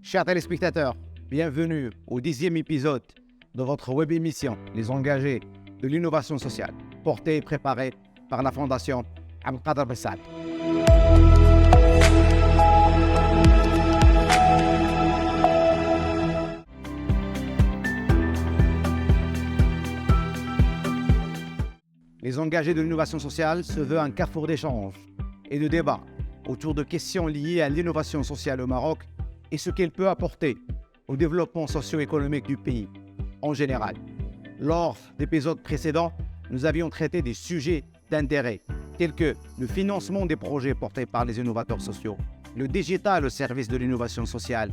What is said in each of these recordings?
Chers téléspectateurs, bienvenue au 10e épisode de votre web émission Les engagés de l'innovation sociale, portée et préparée par la Fondation Abdelkader Ben Saad. Les engagés de l'innovation sociale se veut un carrefour d'échanges et de débats autour de questions liées à l'innovation sociale au Maroc et ce qu'elle peut apporter au développement socio-économique du pays en général. Lors d'épisodes précédents, nous avions traité des sujets d'intérêt tels que le financement des projets portés par les innovateurs sociaux, le digital au service de l'innovation sociale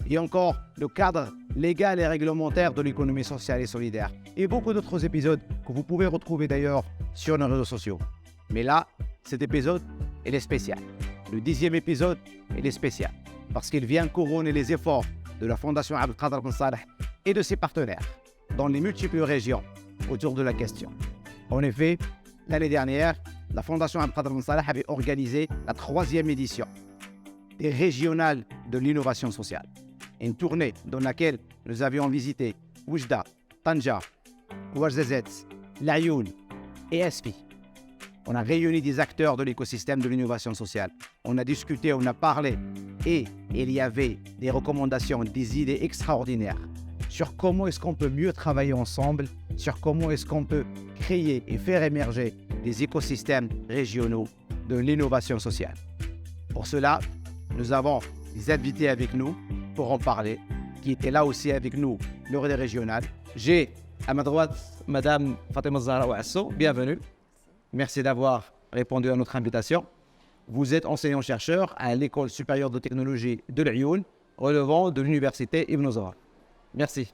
et encore le cadre légal et réglementaire de l'économie sociale et solidaire et beaucoup d'autres épisodes que vous pouvez retrouver d'ailleurs sur nos réseaux sociaux. Mais là, cet épisode, il est spécial. Le 10e épisode, il est spécial parce qu'il vient couronner les efforts de la Fondation Abdelkader Ben Saad et de ses partenaires dans les multiples régions autour de la question. En effet, l'année dernière, la Fondation Abdelkader Ben Saad avait organisé la 3e édition des régionales de l'innovation sociale. Une tournée dans laquelle nous avions visité Oujda, Tanja, Ouarzazate, Laayoune et Esfi. On a réuni des acteurs de l'écosystème de l'innovation sociale. On a discuté, on a parlé et il y avait des recommandations, des idées extraordinaires sur comment est-ce qu'on peut mieux travailler ensemble, sur comment est-ce qu'on peut créer et faire émerger des écosystèmes régionaux de l'innovation sociale. Pour cela, nous avons des invités avec nous pour en parler, qui étaient là aussi avec nous lors des régionales. J'ai à ma droite Madame Fatima Zahra Ouasso, bienvenue. Merci d'avoir répondu à notre invitation. Vous êtes enseignant-chercheur à l'École supérieure de technologie de l'Ayoun, relevant de l'Université Ibn Zawar. Merci.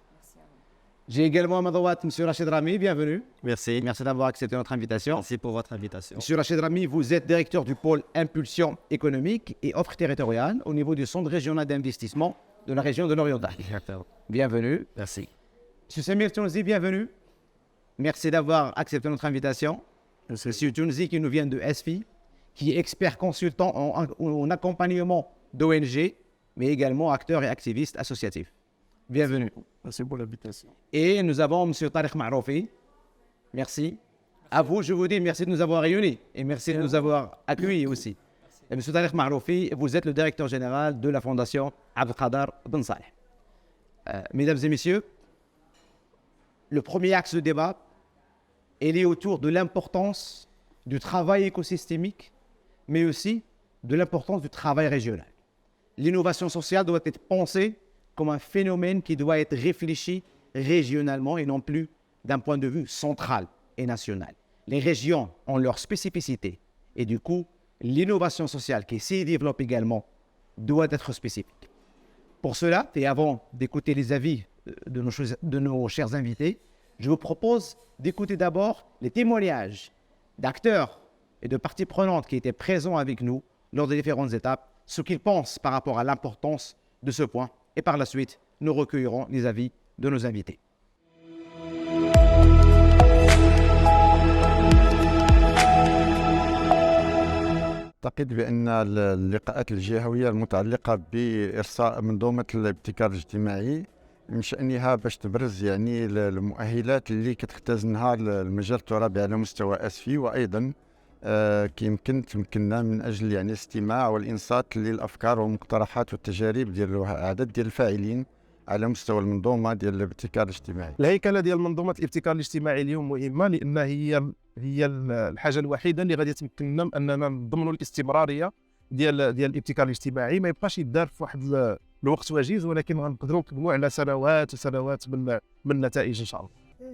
J'ai également à ma droite M. Rachid Rami, bienvenue. Merci. Merci d'avoir accepté notre invitation. Merci pour votre invitation. M. Rachid Rami, vous êtes directeur du pôle Impulsion économique et offre territoriale au niveau du Centre régional d'investissement de la région de l'Oriental. Bienvenue. Merci. M. Samir Tounzi, bienvenue. Merci d'avoir accepté notre invitation. M. Tounzi qui nous vient de SFI, qui est expert consultant en accompagnement d'ONG, mais également acteur et activiste associatif. Bienvenue. Merci pour l'invitation. Et nous avons M. Tariq Maroufi. Merci. À vous, je vous dis merci de nous avoir réunis et merci de nous avoir accueillis aussi. Et M. Tariq Maroufi, vous êtes le directeur général de la Fondation Abdelkader Ben Saad. Mesdames et messieurs, le premier axe de débat, il est autour de l'importance du travail écosystémique, mais aussi de l'importance du travail régional. L'innovation sociale doit être pensée comme un phénomène qui doit être réfléchi régionalement et non plus d'un point de vue central et national. Les régions ont leurs spécificités et du coup, l'innovation sociale qui s'y développe également doit être spécifique. Pour cela, et avant d'écouter les avis de nos chers invités, je vous propose d'écouter d'abord les témoignages d'acteurs et de parties prenantes qui étaient présents avec nous lors des différentes étapes, ce qu'ils pensent par rapport à l'importance de ce point. Et par la suite, nous recueillerons les avis de nos invités. أعتقد بأن اللقاءات الجهوية المتعلقة بإرساء منظومة الابتكار الاجتماعي من شأنها باش تبرز يعني المؤهلات اللي كتختزنها المجال الترابي على مستوى أسفي وأيضا تمكننا من أجل يعني الاستماع والإنصات للأفكار والمقترحات والتجارب ديال عدد ديال الفاعلين على مستوى المنظومة ديال الابتكار الاجتماعي. الهيكله ديال منظومه الابتكار الاجتماعي اليوم مهمه لان هي الحاجه الوحيده اللي غادي تمكننا اننا نضمنوا الاستمراريه ديال الابتكار الاجتماعي، ما يبقاش يدار في واحد الوقت وجيز، ولكن غنقدروا نقدموا على سنوات وسنوات من النتائج ان شاء الله.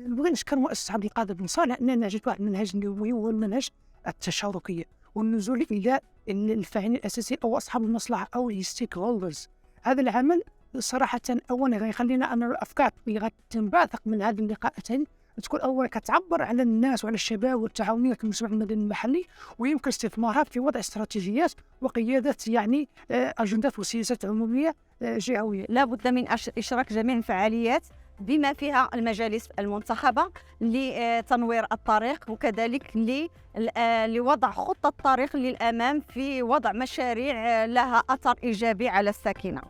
نبغي نشكر مؤسسه عبد القادر بن صالح اننا جات واحد المنهج نووي وهو المنهج التشاركيه والنزول الى الفاعلين الاساسيين او اصحاب المصلحه او الستيك هولدرز. هذا العمل صراحه اولا غيخلينا ان الافكار اللي غتنبثق من هذه اللقاءات تكون اولا كتعبر على الناس وعلى الشباب والتعاونيه في المجتمع المدني المحلي، ويمكن استثمارها في وضع استراتيجيات وقياده يعني اجندات وسياسات عموميه جهويه. لا بد من اشراك جميع الفعاليات بما فيها المجالس المنتخبة لتنوير الطريق وكذلك لوضع خطة طريق للأمام في وضع مشاريع لها أثر إيجابي على الساكنة.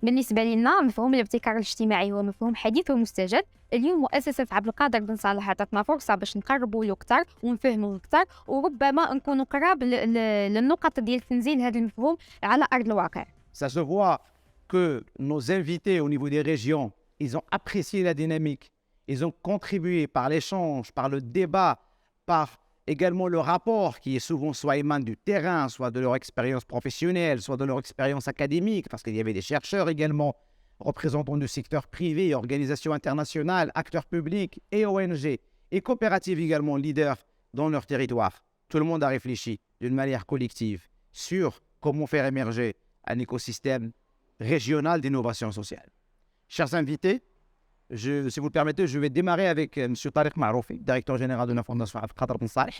بالنسبة لنا مفهوم الابتكار الاجتماعي هو مفهوم حديث ومستجد. اليوم مؤسسة عبد القادر بن صالح عطاتنا فرصة باش نقربوا له أكثر ونفهموا أكثر، وربما نكونوا قراب للنقط ديال تنزيل هذا المفهوم على أرض الواقع. Ça se voit que nos invités au niveau des régions, ils ont apprécié la dynamique, ils ont contribué par l'échange, par le débat, par également le rapport qui est souvent soit émane du terrain, soit de leur expérience professionnelle, soit de leur expérience académique, parce qu'il y avait des chercheurs également, représentants du secteur privé, organisations internationales, acteurs publics et ONG, et coopératives également, leaders dans leur territoire. Tout le monde a réfléchi d'une manière collective sur comment faire émerger un écosystème régional d'innovation sociale. Chers invités, si vous le permettez, je vais démarrer avec M. Tariq Maroufi, directeur général de la Fondation Abd Qadr Ben Saleh.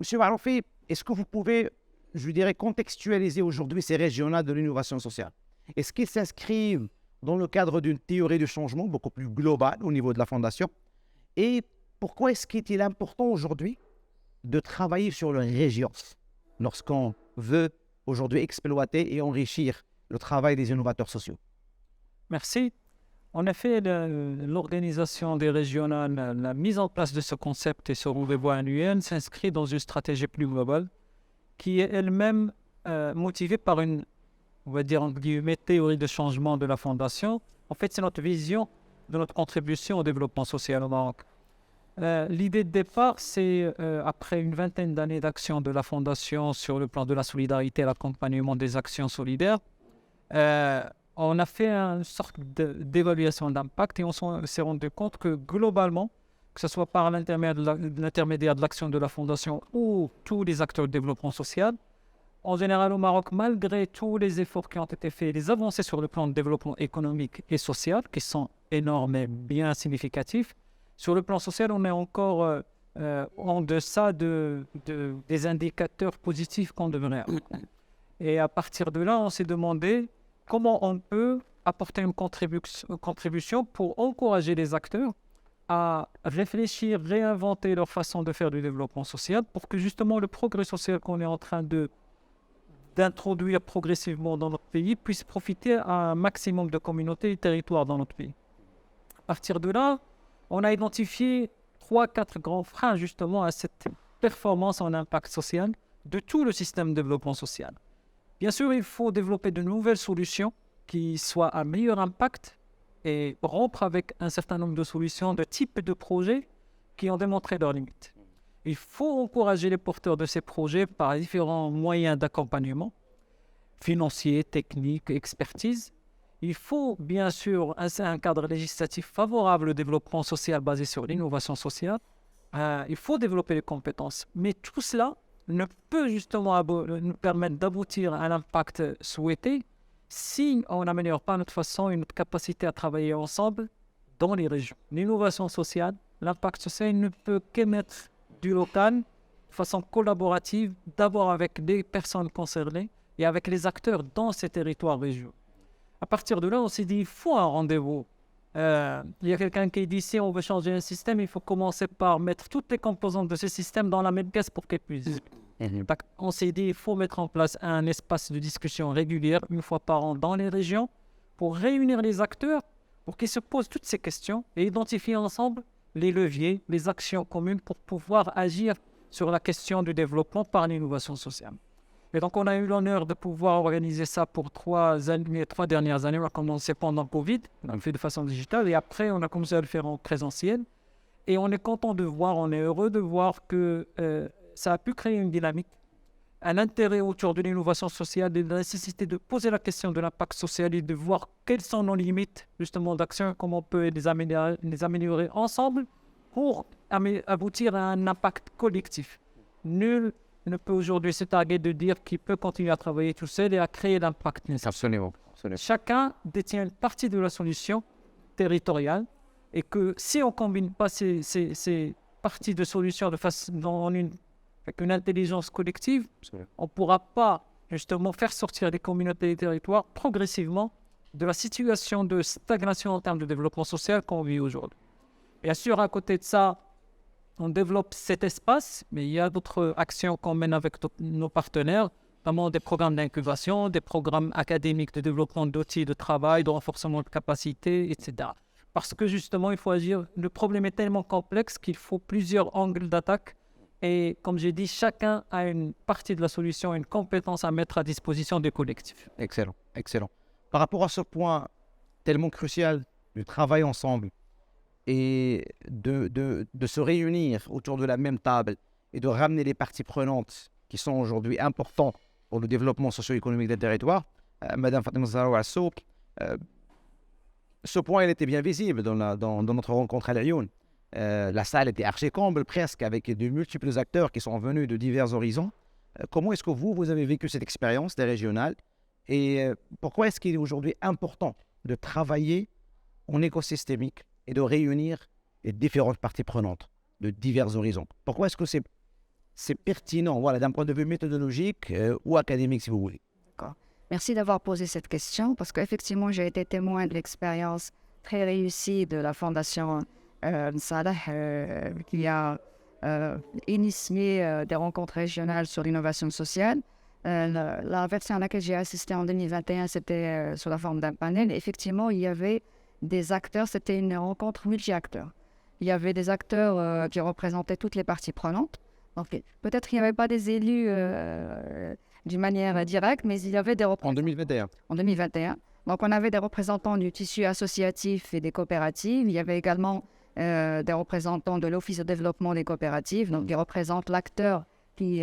M. Maroufi, est-ce que vous pouvez, je dirais, contextualiser aujourd'hui ces régionales de l'innovation sociale? Est-ce qu'ils s'inscrivent dans le cadre d'une théorie du changement beaucoup plus globale au niveau de la Fondation? Et pourquoi est-ce qu'il est important aujourd'hui de travailler sur les régions lorsqu'on veut aujourd'hui exploiter et enrichir le travail des innovateurs sociaux? Merci. En effet, l'organisation des régionales, la mise en place de ce concept et ce rendez-vous annuel s'inscrit dans une stratégie plus globale qui est elle-même motivée par une, on va dire, entre guillemets, théorie de changement de la Fondation. En fait, c'est notre vision de notre contribution au développement social au Maroc. L'idée de départ, c'est après une vingtaine d'années d'action de la Fondation sur le plan de la solidarité et l'accompagnement des actions solidaires, on a fait une sorte d'évaluation d'impact et on s'est rendu compte que globalement, que ce soit par l'intermédiaire de l'action de la Fondation ou tous les acteurs de développement social, en général au Maroc, malgré tous les efforts qui ont été faits, les avancées sur le plan de développement économique et social, qui sont énormes et bien significatifs, sur le plan social, on est encore en deçà des indicateurs positifs qu'on devrait avoir. Et à partir de là, on s'est demandé comment on peut apporter une contribution pour encourager les acteurs à réfléchir, réinventer leur façon de faire du développement social pour que justement le progrès social qu'on est en train d'introduire progressivement dans notre pays puisse profiter à un maximum de communautés et territoires dans notre pays. À partir de là, on a identifié 3-4 grands freins justement à cette performance en impact social de tout le système de développement social. Bien sûr, il faut développer de nouvelles solutions qui soient à meilleur impact et rompre avec un certain nombre de solutions, de types de projets qui ont démontré leurs limites. Il faut encourager les porteurs de ces projets par différents moyens d'accompagnement, financiers, techniques, expertise. Il faut bien sûr un cadre législatif favorable au développement social basé sur l'innovation sociale. Il faut développer les compétences. Mais tout cela ne peut justement nous permettre d'aboutir à l'impact souhaité si on n'améliore pas notre façon et notre capacité à travailler ensemble dans les régions. L'innovation sociale, l'impact social ne peut qu'émettre du local de façon collaborative, d'abord avec les personnes concernées et avec les acteurs dans ces territoires régionaux. À partir de là, on s'est dit, il faut un rendez-vous. Il y a quelqu'un qui dit, si on veut changer un système, il faut commencer par mettre toutes les composantes de ce système dans la même pièce pour qu'elles puissent. On s'est dit, il faut mettre en place un espace de discussion régulière, une fois par an dans les régions, pour réunir les acteurs, pour qu'ils se posent toutes ces questions et identifier ensemble les leviers, les actions communes pour pouvoir agir sur la question du développement par l'innovation sociale. Et donc, on a eu l'honneur de pouvoir organiser ça pour 3 dernières années. On a commencé pendant Covid, on a fait de façon digitale, et après, on a commencé à le faire en présentiel. Et on est content de voir, on est heureux de voir que ça a pu créer une dynamique, un intérêt autour de l'innovation sociale, de la nécessité de poser la question de l'impact social et de voir quelles sont nos limites, justement, d'action, comment on peut les améliorer ensemble pour aboutir à un impact collectif. Nul ne peut aujourd'hui se targuer de dire qu'il peut continuer à travailler tout seul et à créer l'impact nécessaire. Absolument. Chacun détient une partie de la solution territoriale et que si on ne combine pas ces parties de solution avec une intelligence collective, on ne pourra pas justement faire sortir les communautés et les territoires progressivement de la situation de stagnation en termes de développement social qu'on vit aujourd'hui. Bien sûr, à côté de ça, on développe cet espace, mais il y a d'autres actions qu'on mène avec nos partenaires notamment des programmes d'incubation, des programmes académiques de développement d'outils de travail, de renforcement de capacités, etc. Parce que justement, il faut agir. Le problème est tellement complexe qu'il faut plusieurs angles d'attaque. Et comme j'ai dit, chacun a une partie de la solution, une compétence à mettre à disposition des collectifs. Excellent, excellent. Par rapport à ce point tellement crucial du travail ensemble et de se réunir autour de la même table et de ramener les parties prenantes qui sont aujourd'hui importantes pour le développement socio-économique des territoires, Madame Fatima Zahra Asso, ce point il était bien visible dans notre rencontre à Lyon. La salle était archi-comble presque avec de multiples acteurs qui sont venus de divers horizons. Comment est-ce que vous avez vécu cette expérience des régionales et pourquoi est-ce qu'il est aujourd'hui important de travailler en écosystémique et de réunir les différentes parties prenantes de divers horizons? Pourquoi est-ce que c'est pertinent, voilà, d'un point de vue méthodologique ou académique si vous voulez? Merci d'avoir posé cette question parce qu'effectivement, j'ai été témoin de l'expérience très réussie de la Fondation Salah qui a initié des rencontres régionales sur l'innovation sociale. La version à laquelle j'ai assisté en 2021, c'était sous la forme d'un panel. Et effectivement, il y avait des acteurs, c'était une rencontre multi-acteurs. Il y avait des acteurs qui représentaient toutes les parties prenantes. Donc, peut-être qu'il n'y avait pas des élus d'une manière directe, mais il y avait des représentants. En 2021. En 2021. Donc, on avait des représentants du tissu associatif et des coopératives. Il y avait également des représentants de l'Office de développement des coopératives, donc qui représentent l'acteur qui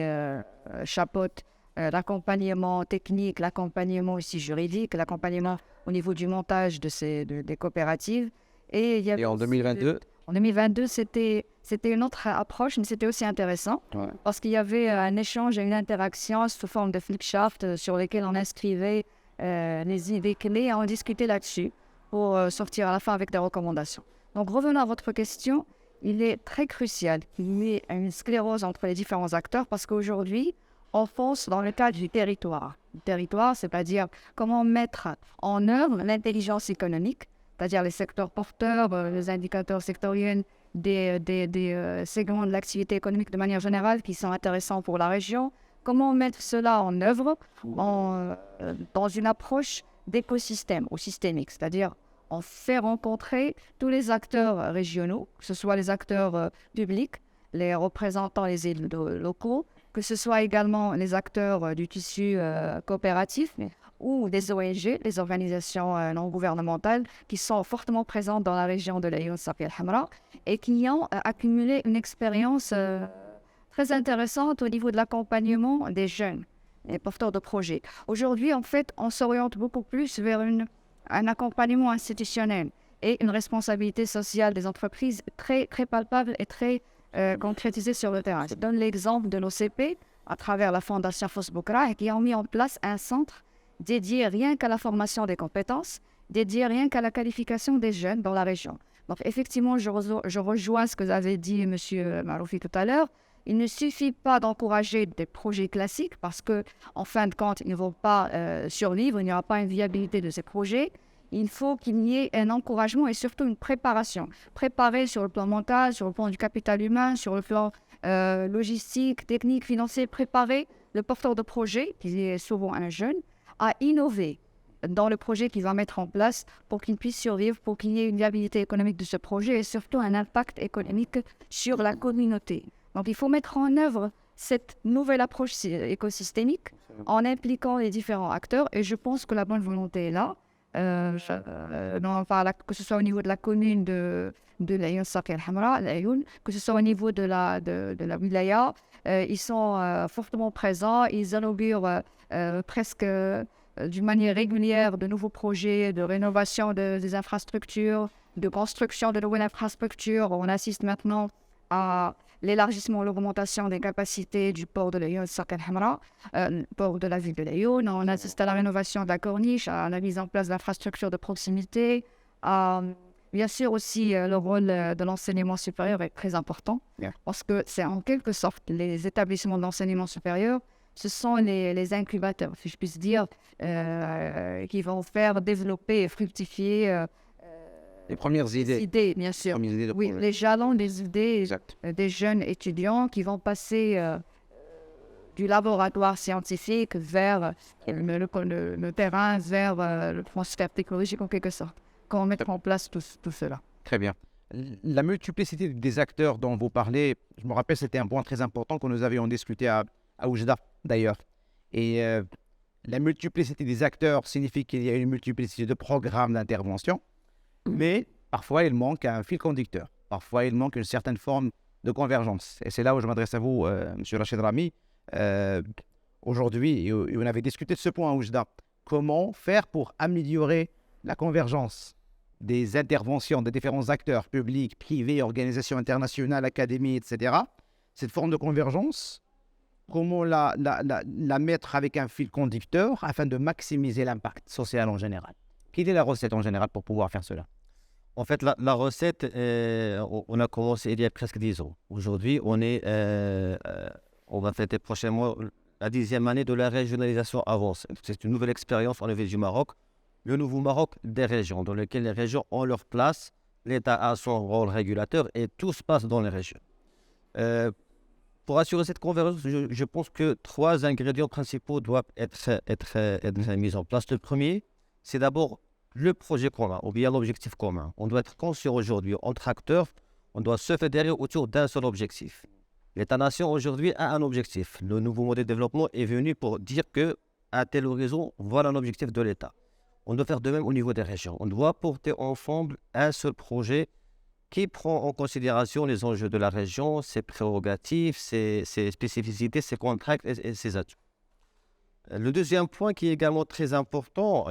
chapeaute l'accompagnement technique, l'accompagnement aussi juridique, l'accompagnement au niveau du montage des coopératives. Et en 2022 En 2022, c'était une autre approche, mais c'était aussi intéressant parce qu'il y avait un échange et une interaction sous forme de flipchart sur lesquels on inscrivait les idées clés et on discutait là-dessus pour sortir à la fin avec des recommandations. Donc, revenons à votre question, il est très crucial qu'il y ait une sclérose entre les différents acteurs parce qu'aujourd'hui, on fonce dans le cadre du territoire. Le territoire, c'est-à-dire comment mettre en œuvre l'intelligence économique, c'est-à-dire les secteurs porteurs, les indicateurs sectoriels des segments de l'activité économique de manière générale qui sont intéressants pour la région. Comment mettre cela en œuvre dans une approche d'écosystème ou systémique, c'est-à-dire on fait rencontrer tous les acteurs régionaux, que ce soit les acteurs publics, les représentants, les élus locaux, que ce soit également les acteurs du tissu coopératif ou des ONG, les organisations non gouvernementales qui sont fortement présentes dans la région de l'Aïn Safi al-Hamra et qui ont accumulé une expérience très intéressante au niveau de l'accompagnement des jeunes et porteurs de projets. Aujourd'hui, en fait, on s'oriente beaucoup plus vers un accompagnement institutionnel et une responsabilité sociale des entreprises très, très palpable et très concrétisée sur le terrain. Je donne l'exemple de l'OCP à travers la Fondation Fosbukra qui ont mis en place un centre dédié rien qu'à la formation des compétences, dédié rien qu'à la qualification des jeunes dans la région. Donc effectivement, je rejoins ce que vous avez dit, M. Maroufi, tout à l'heure. Il ne suffit pas d'encourager des projets classiques parce qu'en fin de compte, ils ne vont pas survivre, il n'y aura pas une viabilité de ces projets. Il faut qu'il y ait un encouragement et surtout une préparation. Préparer sur le plan mental, sur le plan du capital humain, sur le plan logistique, technique, financier, préparer le porteur de projet, qui est souvent un jeune, à innover dans le projet qu'il va mettre en place pour qu'il puisse survivre, pour qu'il y ait une viabilité économique de ce projet et surtout un impact économique sur la communauté. Donc, il faut mettre en œuvre cette nouvelle approche écosystémique en impliquant les différents acteurs et je pense que la bonne volonté est là. Que ce soit au niveau de la commune de l'Aïn Safi al-Hamra, que ce soit au niveau de la wilaya, ils sont fortement présents, ils inaugurent presque d'une manière régulière de nouveaux projets de rénovation des infrastructures, de construction de nouvelles infrastructures. On assiste maintenant à l'élargissement, l'augmentation des capacités du port de l'Aïn Safi al-Hamra, port de la ville de l'Aïn. On assiste à la rénovation de la corniche, à la mise en place d'infrastructures de proximité. Bien sûr aussi, le rôle de l'enseignement supérieur est très important parce que c'est en quelque sorte les établissements d'enseignement supérieur, ce sont les incubateurs, si je puis dire, qui vont faire développer et fructifier les premières idées. Bien sûr. Oui, les jalons des idées des jeunes étudiants qui vont passer du laboratoire scientifique vers le terrain, vers le transfert technologique en quelque sorte. Comment mettre en place tout cela. Très bien. La multiplicité des acteurs dont vous parlez, je me rappelle, c'était un point très important que nous avions discuté à Oujda, d'ailleurs. Et la multiplicité des acteurs signifie qu'il y a une multiplicité de programmes d'intervention, mais parfois il manque un fil conducteur. Parfois il manque une certaine forme de convergence. Et c'est là où je m'adresse à vous, M. Rachid Rami. Aujourd'hui, et on avait discuté de ce point à Oujda, comment faire pour améliorer la convergence des interventions des différents acteurs publics, privés, organisations internationales, académies, etc. Cette forme de convergence, comment la mettre avec un fil conducteur afin de maximiser l'impact social en général? Quelle est la recette en général pour pouvoir faire cela? En fait, la recette, on a commencé il y a presque 10 ans. Aujourd'hui, on va fêter prochainement la 10e année de la régionalisation avancée. C'est une nouvelle expérience au niveau du Maroc. Le nouveau Maroc des régions, dans lequel les régions ont leur place, l'État a son rôle régulateur et tout se passe dans les régions. Pour assurer cette convergence, je pense que 3 ingrédients principaux doivent être mis en place. Le premier, c'est d'abord le projet commun ou bien l'objectif commun. On doit être conscient aujourd'hui entre acteurs, on doit se fédérer autour d'un seul objectif. L'État-nation aujourd'hui a un objectif. Le nouveau modèle de développement est venu pour dire que à tel horizon, voilà l'objectif de l'État. On doit faire de même au niveau des régions. On doit porter ensemble un seul projet qui prend en considération les enjeux de la région, ses prérogatives, ses spécificités, ses contraintes et ses atouts. Le deuxième point qui est également très important,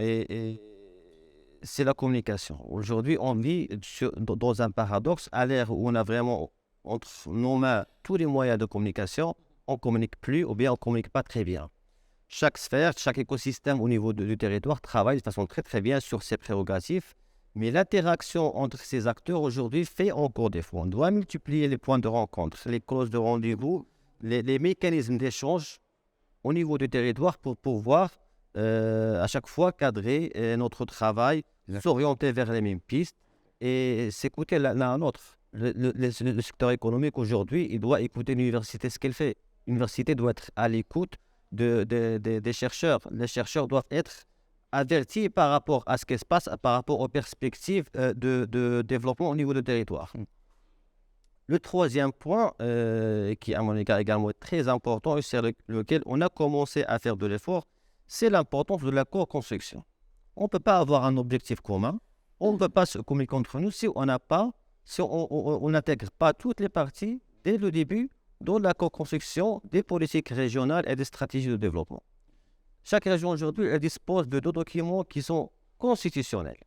c'est la communication. Aujourd'hui, on vit dans un paradoxe à l'ère où on a vraiment entre nos mains tous les moyens de communication, on ne communique plus ou bien on ne communique pas très bien. Chaque sphère, chaque écosystème au niveau du territoire travaille de façon très très bien sur ses prérogatives, mais l'interaction entre ces acteurs aujourd'hui fait encore défaut. On doit multiplier les points de rencontre, les clauses de rendez-vous, les mécanismes d'échange au niveau du territoire pour pouvoir à chaque fois cadrer notre travail, s'orienter vers les mêmes pistes et s'écouter l'un à l'autre. Le secteur économique aujourd'hui, il doit écouter l'université ce qu'elle fait. L'université doit être à l'écoute des chercheurs. Les chercheurs doivent être avertis par rapport à ce qui se passe, par rapport aux perspectives de développement au niveau du territoire. Le troisième point, qui à mon égard également est très important et sur lequel on a commencé à faire de l'effort, c'est l'importance de la co-construction. On ne peut pas avoir un objectif commun, on ne peut pas se communiquer entre nous si on n'intègre pas toutes les parties dès le début dans la co-construction des politiques régionales et des stratégies de développement. Chaque région aujourd'hui, elle dispose de 2 documents qui sont constitutionnels.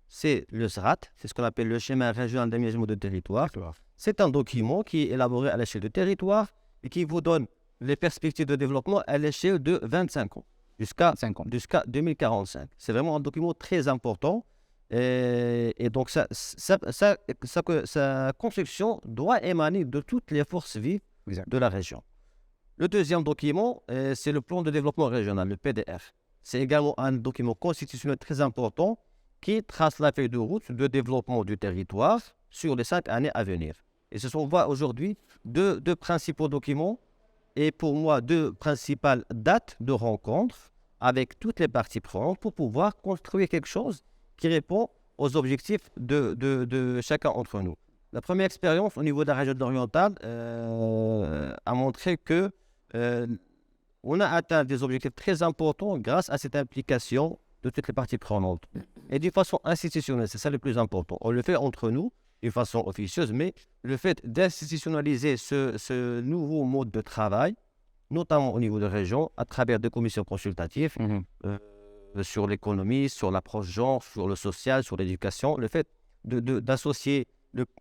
C'est le SRAT, c'est ce qu'on appelle le schéma régional d'aménagement de territoire. C'est un document qui est élaboré à l'échelle du territoire et qui vous donne les perspectives de développement à l'échelle de 25 ans, jusqu'à 2045. C'est vraiment un document très important. Et donc, sa construction doit émaner de toutes les forces vives de la région. Le deuxième document, c'est le plan de développement régional, le PDR. C'est également un document constitutionnel très important qui trace la feuille de route de développement du territoire sur les 5 années à venir. Et ce sont aujourd'hui deux principaux documents et pour moi 2 principales dates de rencontre avec toutes les parties prenantes pour pouvoir construire quelque chose qui répond aux objectifs de chacun d'entre nous. La première expérience au niveau de la région orientale a montré que on a atteint des objectifs très importants grâce à cette implication de toutes les parties prenantes. Et d'une façon institutionnelle, c'est ça le plus important. On le fait entre nous, d'une façon officieuse, mais le fait d'institutionnaliser ce nouveau mode de travail, notamment au niveau de région, à travers des commissions consultatives, sur l'économie, sur l'approche genre, sur le social, sur l'éducation, le fait d'associer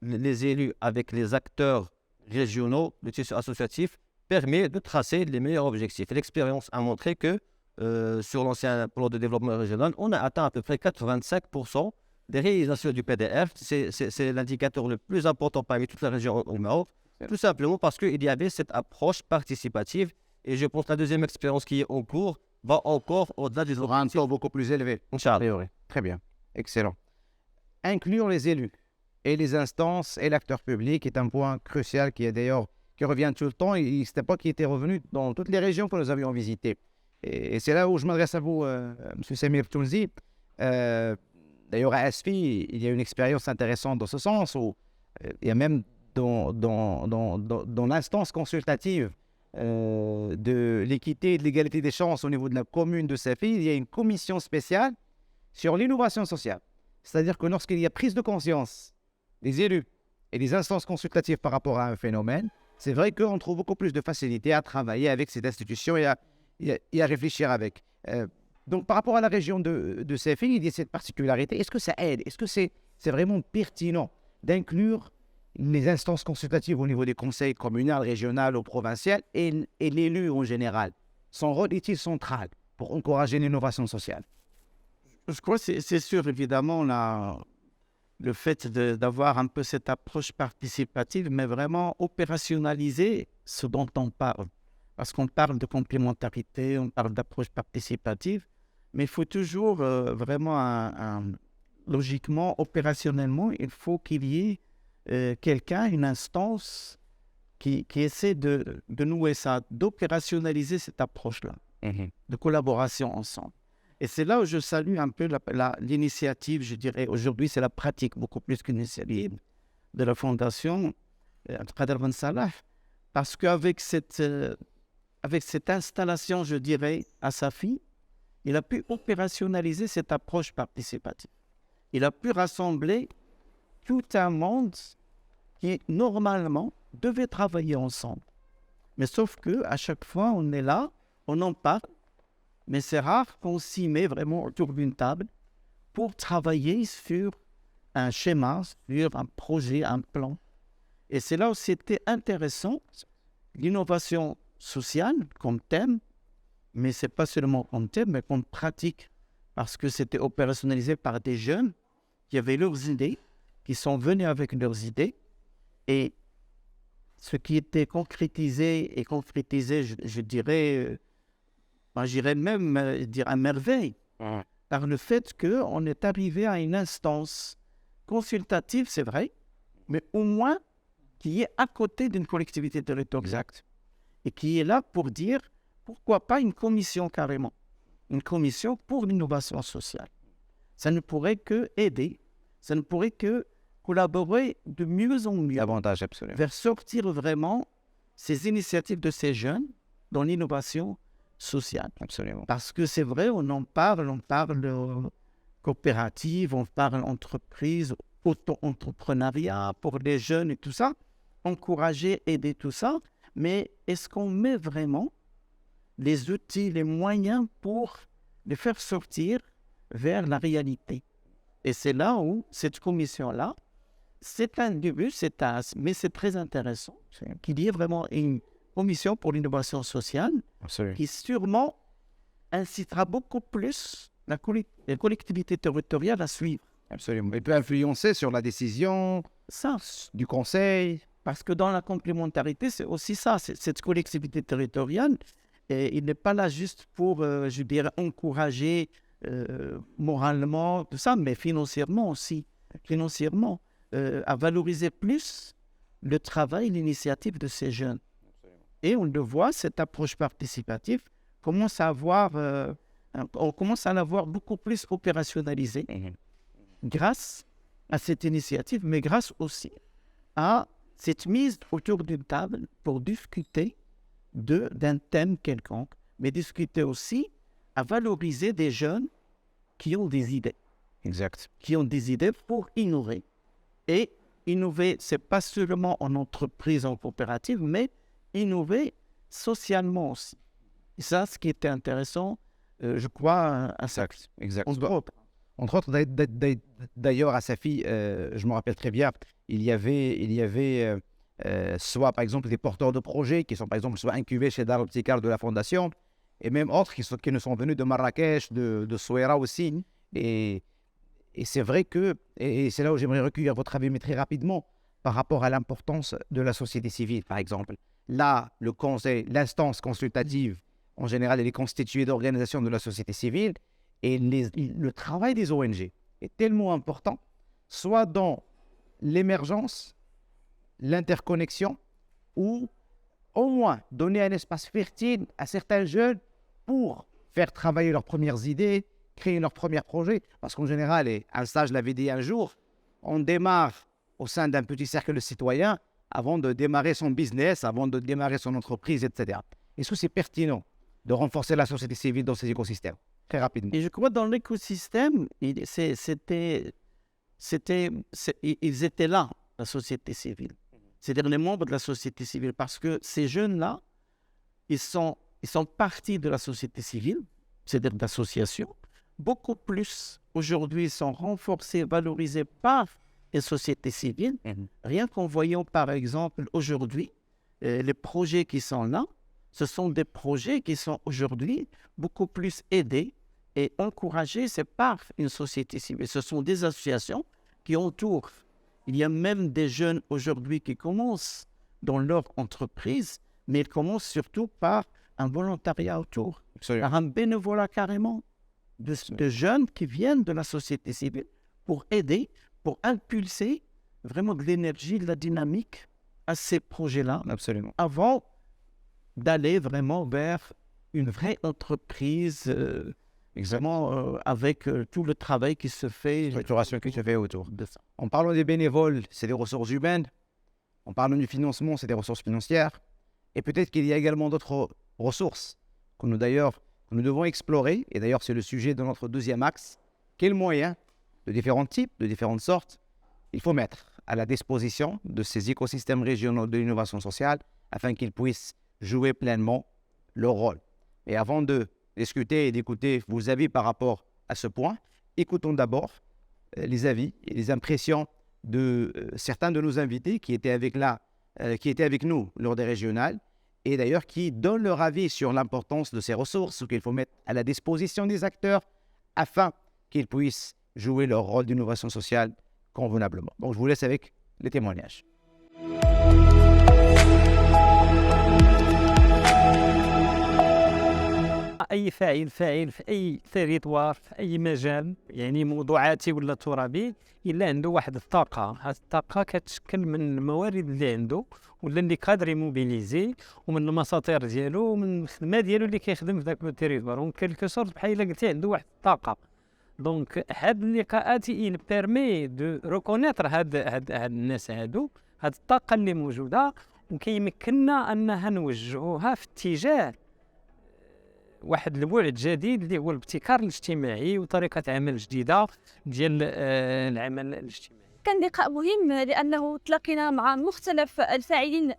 les élus avec les acteurs régionaux, le tissu associatif, permet de tracer les meilleurs objectifs. Et l'expérience a montré que sur l'ancien plan de développement régional, on a atteint à peu près 85% des réalisations du PDR. C'est l'indicateur le plus important parmi toutes les régions au Maroc, tout simplement parce qu'il y avait cette approche participative. Et je pense que la deuxième expérience qui est en cours va encore au-delà des aura un taux beaucoup plus élevé. Inch'Allah. Très bien, excellent. Inclure les élus et les instances et l'acteur public est un point crucial qui est d'ailleurs qui revient tout le temps. Et c'était pas qui était revenu dans toutes les régions que nous avions visitées. Et c'est là où je m'adresse à vous, M. Samir Tounzi. D'ailleurs, à ASFI, il y a une expérience intéressante dans ce sens, où il y a même dans l'instance consultative de l'équité et de l'égalité des chances au niveau de la commune de Safi, il y a une commission spéciale sur l'innovation sociale. C'est-à-dire que lorsqu'il y a prise de conscience des élus et des instances consultatives par rapport à un phénomène, c'est vrai qu'on trouve beaucoup plus de facilité à travailler avec cette institution et à réfléchir avec. Donc, par rapport à la région de Safi, il y a cette particularité. Est-ce que ça aide? Est-ce que c'est vraiment pertinent d'inclure les instances consultatives au niveau des conseils communaux, régionaux ou provinciaux et l'élu en général? Son rôle est-il central pour encourager l'innovation sociale? Je crois que c'est sûr, évidemment, le fait d'avoir un peu cette approche participative, mais vraiment opérationnaliser ce dont on parle. Parce qu'on parle de complémentarité, on parle d'approche participative, mais il faut toujours vraiment, logiquement, opérationnellement, il faut qu'il y ait quelqu'un, une instance qui essaie de nouer ça, d'opérationnaliser cette approche-là, de collaboration ensemble. Et c'est là où je salue un peu l'initiative, je dirais, aujourd'hui, c'est la pratique, beaucoup plus qu'une initiative de la Fondation Abdelkader Ben Salah, parce qu'avec cette installation, je dirais, à Safi, il a pu opérationnaliser cette approche participative. Il a pu rassembler tout un monde qui, normalement, devait travailler ensemble. Mais sauf qu'à chaque fois, on est là, on en parle, mais c'est rare qu'on s'y met vraiment autour d'une table pour travailler sur un schéma, sur un projet, un plan. Et c'est là où c'était intéressant, l'innovation sociale comme thème, mais ce n'est pas seulement comme thème, mais comme pratique, parce que c'était opérationnalisé par des jeunes qui avaient leurs idées, qui sont venus avec leurs idées, et ce qui était concrétisé, je dirais, j'irais même dire à merveille, par le fait qu'on est arrivé à une instance consultative, c'est vrai, mais au moins qui est à côté d'une collectivité territoriale. Exact. Et qui est là pour dire, pourquoi pas une commission carrément, une commission pour l'innovation sociale. Ça ne pourrait que aider, ça ne pourrait que collaborer de mieux en mieux. Avantage, absolument. Vers sortir vraiment ces initiatives de ces jeunes dans l'innovation sociale. Absolument. Parce que c'est vrai, on parle coopérative, on parle entreprise, auto-entrepreneuriat pour les jeunes et tout ça, encourager, aider tout ça, mais est-ce qu'on met vraiment les outils, les moyens pour les faire sortir vers la réalité? Et c'est là où cette commission-là, c'est un début, mais c'est très intéressant qu'il y ait vraiment une commission pour l'innovation sociale qui sûrement incitera beaucoup plus les collectivités territoriales à suivre. Absolument. Il peut influencer sur la décision du conseil. Parce que dans la complémentarité, c'est aussi ça, cette collectivité territoriale, et il n'est pas là juste pour, je dirais, encourager moralement, tout ça, mais financièrement aussi, à valoriser plus le travail, l'initiative de ces jeunes. Et on le voit, cette approche participative commence à on commence à l'avoir beaucoup plus opérationnalisée grâce à cette initiative, mais grâce aussi à cette mise autour d'une table pour discuter d'un thème quelconque, mais discuter aussi à valoriser des jeunes qui ont des idées. Exact. Qui ont des idées pour innover. Et innover, ce n'est pas seulement en entreprise, en coopérative, mais innover socialement aussi. Et ça, ce qui était intéressant, je crois, à ça. Exact. Entre autres, d'ailleurs, à Safi, je me rappelle très bien, il y avait soit, par exemple, des porteurs de projets qui sont, par exemple, soit incubés chez Dar Optical de la Fondation, et même autres qui nous sont venus de Marrakech, de Souaira aussi. Et c'est vrai que, et c'est là où j'aimerais recueillir votre avis, mais très rapidement, par rapport à l'importance de la société civile, par exemple. Là, le conseil, l'instance consultative, en général, elle est constituée d'organisations de la société civile, et le travail des ONG est tellement important, soit dans l'émergence, l'interconnexion ou au moins donner un espace fertile à certains jeunes pour faire travailler leurs premières idées, créer leurs premiers projets. Parce qu'en général, et un sage l'avait dit un jour, on démarre au sein d'un petit cercle de citoyens avant de démarrer son business, avant de démarrer son entreprise, etc. Et ça, c'est pertinent de renforcer la société civile dans ces écosystèmes, très rapidement. Et je crois dans l'écosystème, ils étaient là, la société civile. C'est-à-dire les membres de la société civile, parce que ces jeunes-là, ils sont partis de la société civile, c'est-à-dire d'associations. Beaucoup plus, aujourd'hui, sont renforcés, valorisés par les sociétés civiles. Rien qu'en voyant, par exemple, aujourd'hui, les projets qui sont là, ce sont des projets qui sont aujourd'hui beaucoup plus aidés et encouragés, c'est par une société civile. Ce sont des associations qui entourent. Il y a même des jeunes aujourd'hui qui commencent dans leur entreprise, mais ils commencent surtout par un volontariat autour, par un bénévolat carrément de jeunes qui viennent de la société civile pour aider, pour impulser vraiment de l'énergie, de la dynamique à ces projets-là. Absolument. Avant d'aller vraiment vers une vraie entreprise, exactement, avec tout le travail qui se fait. Structuration qui se fait autour de ça. En parlant des bénévoles, c'est des ressources humaines. En parlant du financement, c'est des ressources financières. Et peut-être qu'il y a également d'autres ressources que nous devons explorer. Et d'ailleurs, c'est le sujet de notre deuxième axe. Quels moyens de différents types, de différentes sortes, il faut mettre à la disposition de ces écosystèmes régionaux de l'innovation sociale afin qu'ils puissent jouer pleinement leur rôle. Et avant de discuter et d'écouter vos avis par rapport à ce point, écoutons d'abord les avis et les impressions de certains de nos invités qui étaient avec nous lors des régionales et d'ailleurs qui donnent leur avis sur l'importance de ces ressources qu'il faut mettre à la disposition des acteurs afin qu'ils puissent jouer leur rôle d'innovation sociale convenablement. Donc je vous laisse avec les témoignages. اي فاعل في اي تيريتوار في اي مجال يعني موضوعاتي ولا ترابي الا عنده واحد الطاقه، هاد الطاقه كتشكل من الموارد اللي عنده ولا اللي قادر يموبيليزي ومن المساطير ديالو ومن الخدمه ديالو اللي كيخدم في ذاك التيريتوار، اون كيلكو سورت بحال الا قلتي عنده واحد الطاقه. دونك هاد اللقاءات il permet de reconnaître هاد الناس هادو، هاد الطاقه اللي موجوده، وكيمكننا انها نوجهوها في اتجاه واحد البعد جديد اللي هو الابتكار الاجتماعي وطريقه عمل جديده ديال العمل الاجتماعي. كان لقاء مهم لانه تلاقينا مع مختلف الفاعلين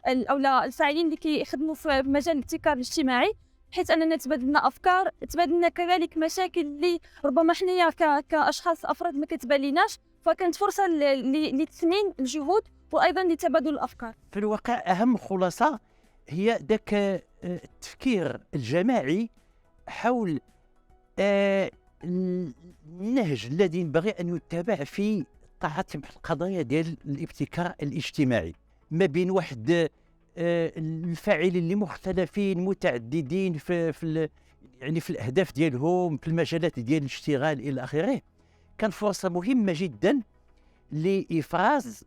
او الفاعلين اللي كيخدموا في مجال الابتكار الاجتماعي، حيث اننا تبادلنا افكار، تبادلنا كذلك مشاكل اللي ربما حنايا كاشخاص افراد ما كتبان ليناش، فكانت فرصه لتثمين الجهود وايضا لتبادل الافكار. في الواقع اهم خلاصه هي ذاك التفكير الجماعي حول النهج الذي ينبغي ان يتبع في تعاطي مع القضايا ديال الابتكار الاجتماعي ما بين واحد الفاعلين اللي مختلفين متعددين في يعني في الاهداف ديالهم في المجالات ديال الاشتغال الى اخره. كان فرصه مهمه جدا لافراز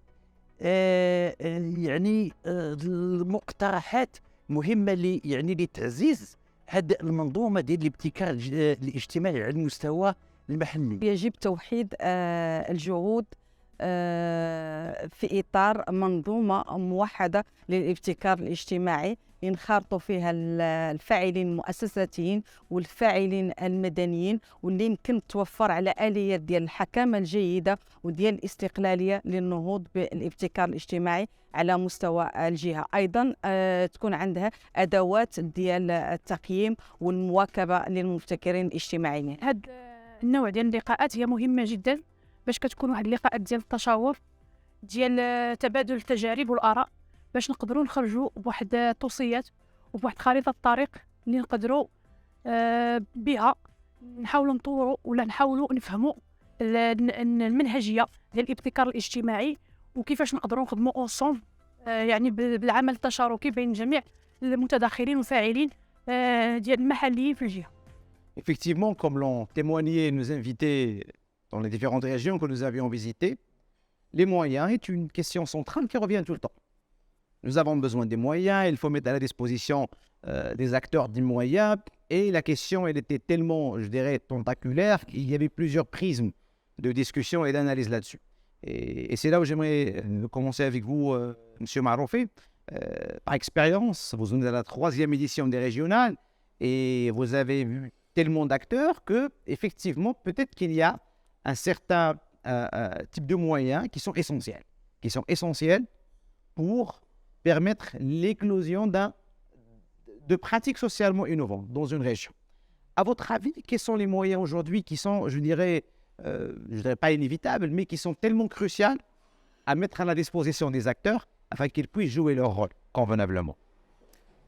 يعني المقترحات مهمه لتعزيز هذه المنظومه ديال الابتكار الاجتماعي على المستوى المحلي. يجب توحيد الجهود في اطار منظومه موحده للابتكار الاجتماعي ينخرطوا فيها الفاعلين المؤسساتيين والفاعلين المدنيين، واللي يمكن توفر على اليات ديال الحكامه الجيده وديال الاستقلاليه للنهوض بالابتكار الاجتماعي على مستوى الجهه. ايضا تكون عندها ادوات ديال التقييم والمواكبه للمبتكرين الاجتماعيين. هذا النوع ديال اللقاءات هي مهمه جدا باش كتكون واحد اللقاءات ديال التشاور، ديال تبادل التجارب والاراء، باش نقدروا نخرجوا بواحد التوصيات وبواحد خريطه الطريق اللي نقدروا بها نحاولوا نطوروا ولا نحاولوا نفهموا المنهجيه ديال الابتكار الاجتماعي وكيفاش نقدروا نخدموا اونسومبل، يعني بالعمل التشاركي بين جميع المتداخلين والفاعلين ديال المحليين في الجهه. Effectivement, comme l'ont témoigné nos invités dans les différentes régions que nous avions visitées, les moyens est une question centrale qui revient tout le temps. Nous avons besoin des moyens, il faut mettre à la disposition des acteurs des moyens. Et la question, elle était tellement, je dirais, tentaculaire qu'il y avait plusieurs prismes de discussion et d'analyse là-dessus. Et c'est là où j'aimerais commencer avec vous, M. Maroufi. Par expérience, vous êtes à la 3e édition des régionales et vous avez vu tellement d'acteurs que, effectivement, peut-être qu'il y a un certain type de moyens qui sont essentiels pour permettre l'éclosion de pratiques socialement innovantes dans une région. À votre avis, quels sont les moyens aujourd'hui qui sont, je dirais pas inévitables, mais qui sont tellement cruciaux à mettre à la disposition des acteurs afin qu'ils puissent jouer leur rôle convenablement?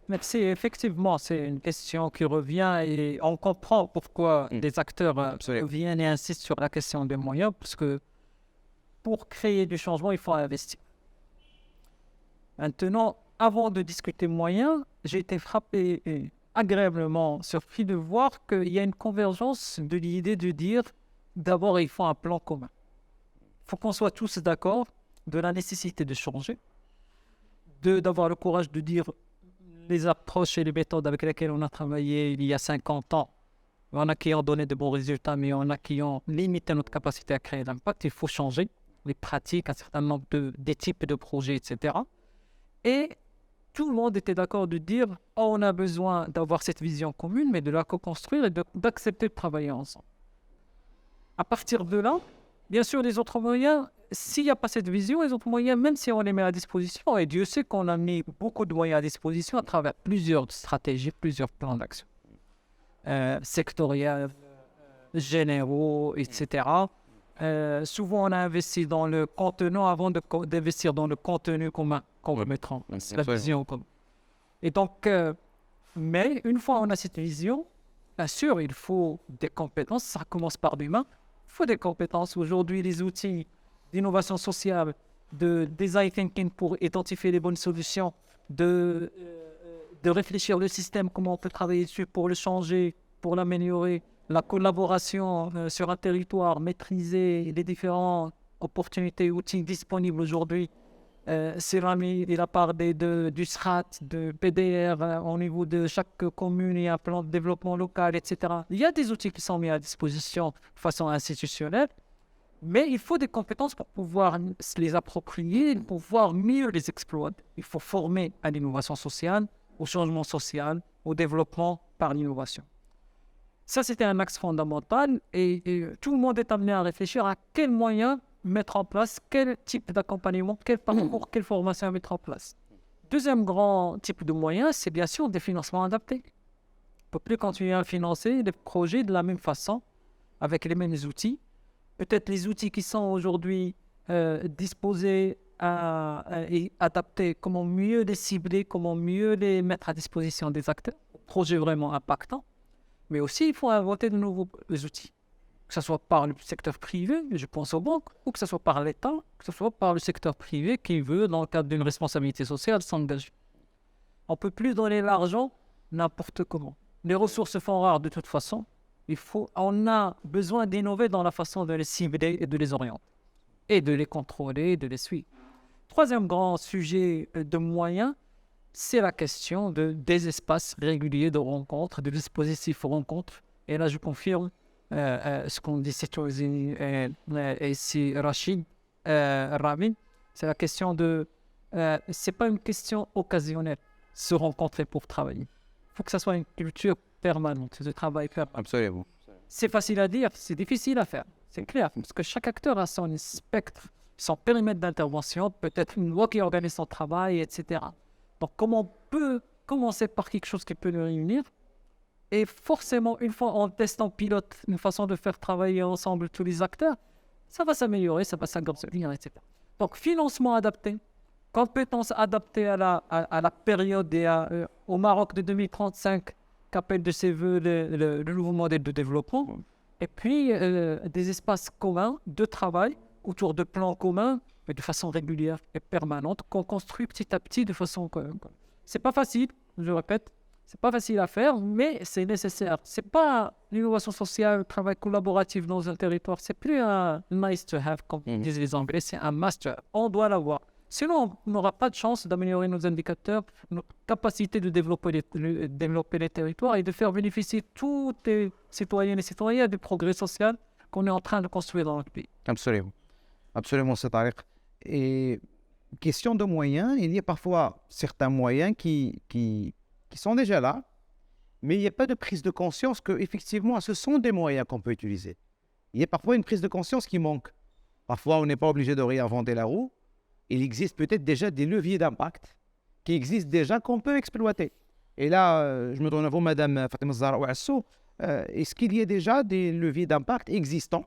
Merci. Effectivement, c'est une question qui revient et on comprend pourquoi des acteurs viennent et insistent sur la question des moyens, parce que pour créer du changement, il faut investir. Maintenant, avant de discuter moyens, j'ai été frappé et agréablement surpris de voir qu'il y a une convergence de l'idée de dire d'abord il faut un plan commun. Il faut qu'on soit tous d'accord de la nécessité de changer, d'avoir le courage de dire les approches et les méthodes avec lesquelles on a travaillé il y a 50 ans. Il y en a qui ont donné de bons résultats, mais il y en a qui ont limité notre capacité à créer l'impact. Il faut changer les pratiques, un certain nombre des types de projets, etc. Et tout le monde était d'accord de dire on a besoin d'avoir cette vision commune, mais de la co-construire et d'accepter de travailler ensemble. À partir de là, bien sûr, les autres moyens, s'il n'y a pas cette vision, les autres moyens, même si on les met à disposition, et Dieu sait qu'on a mis beaucoup de moyens à disposition à travers plusieurs stratégies, plusieurs plans d'action, sectoriels, généraux, etc. Souvent, on a investi dans le contenant avant d'investir dans le contenu commun qu'on veut mettre en place, la vision commune. Et donc, mais une fois on a cette vision, bien sûr, il faut des compétences, ça commence par l'humain. Il faut des compétences. Aujourd'hui, les outils d'innovation sociale, de design thinking pour identifier les bonnes solutions, de réfléchir le système, comment on peut travailler dessus pour le changer, pour l'améliorer, la collaboration sur un territoire, maîtriser les différentes opportunités, outils disponibles aujourd'hui. Cyrami, il a parlé du SRAT, de PDR, au niveau de chaque commune, il y a un plan de développement local, etc. Il y a des outils qui sont mis à disposition de façon institutionnelle, mais il faut des compétences pour pouvoir se les approprier, pour pouvoir mieux les exploiter. Il faut former à l'innovation sociale, au changement social, au développement par l'innovation. Ça, c'était un axe fondamental et tout le monde est amené à réfléchir à quels moyens mettre en place, quel type d'accompagnement, quel parcours, quelle formation mettre en place. Deuxième grand type de moyen, c'est bien sûr des financements adaptés. On ne peut plus continuer à financer des projets de la même façon, avec les mêmes outils. Peut-être les outils qui sont aujourd'hui disposés et adaptés, comment mieux les cibler, comment mieux les mettre à disposition des acteurs, projets vraiment impactants. Mais aussi, il faut inventer de nouveaux outils. Que ce soit par le secteur privé, je pense aux banques, ou que ce soit par l'État, que ce soit par le secteur privé qui veut, dans le cadre d'une responsabilité sociale, s'engager. On ne peut plus donner l'argent n'importe comment. Les ressources se font rares de toute façon. On a besoin d'innover dans la façon de les cibler et de les orienter, et de les contrôler, et de les suivre. Troisième grand sujet de moyens, c'est la question des espaces réguliers de rencontres, de dispositifs rencontres. Et là, je confirme ce qu'on dit et c'est Rachid Ramin, c'est la question c'est pas une question occasionnelle, se rencontrer pour travailler. Il faut que ça soit une culture permanente, de travail permanent. Absolument. C'est facile à dire, c'est difficile à faire, c'est clair, parce que chaque acteur a son spectre, son périmètre d'intervention, peut-être une loi qui organise son travail, etc. Donc, comment on peut commencer par quelque chose qui peut nous réunir? Et forcément, une fois en testant pilote une façon de faire travailler ensemble tous les acteurs, ça va s'améliorer, ça va s'agrandir, etc. Donc, financement adapté, compétences adaptées à la période et au Maroc de 2035, qu'appelle de ses voeux le nouveau modèle de développement. Et puis, des espaces communs de travail autour de plans communs, mais de façon régulière et permanente, qu'on construit petit à petit de façon commune. C'est pas facile, je répète, c'est pas facile à faire, mais c'est nécessaire. C'est pas l'innovation sociale, le travail collaboratif dans un territoire, c'est plus un nice to have, comme disent les Anglais, c'est un must. On doit l'avoir. Sinon, on n'aura pas de chance d'améliorer nos indicateurs, notre capacité de développer les territoires et de faire bénéficier tous les citoyennes et citoyens du progrès social qu'on est en train de construire dans notre pays. Absolument. Absolument, c'est Tariq. Et question de moyens, il y a parfois certains moyens qui sont déjà là, mais il n'y a pas de prise de conscience qu'effectivement, ce sont des moyens qu'on peut utiliser. Il y a parfois une prise de conscience qui manque. Parfois, on n'est pas obligé de réinventer la roue. Il existe peut-être déjà des leviers d'impact qui existent déjà qu'on peut exploiter. Et là, je me tourne à vous, Madame Fatima Zahra Ouassou, est-ce qu'il y a déjà des leviers d'impact existants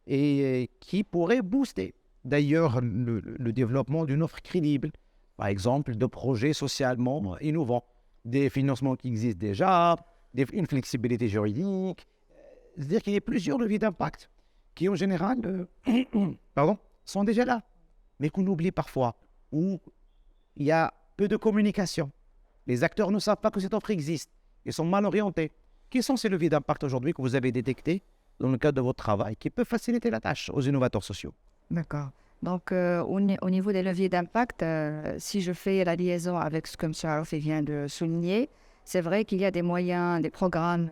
et qui pourraient booster d'ailleurs le développement d'une offre crédible, par exemple de projets socialement innovants, des financements qui existent déjà, une flexibilité juridique, c'est-à-dire qu'il y a plusieurs leviers d'impact qui en général sont déjà là, mais qu'on oublie parfois, où il y a peu de communication. Les acteurs ne savent pas que cette offre existe, ils sont mal orientés. Quels sont ces leviers d'impact aujourd'hui que vous avez détectés dans le cadre de votre travail qui peuvent faciliter la tâche aux innovateurs sociaux? D'accord. Donc, au niveau des leviers d'impact, si je fais la liaison avec ce que M. Arouf vient de souligner, c'est vrai qu'il y a des moyens, des programmes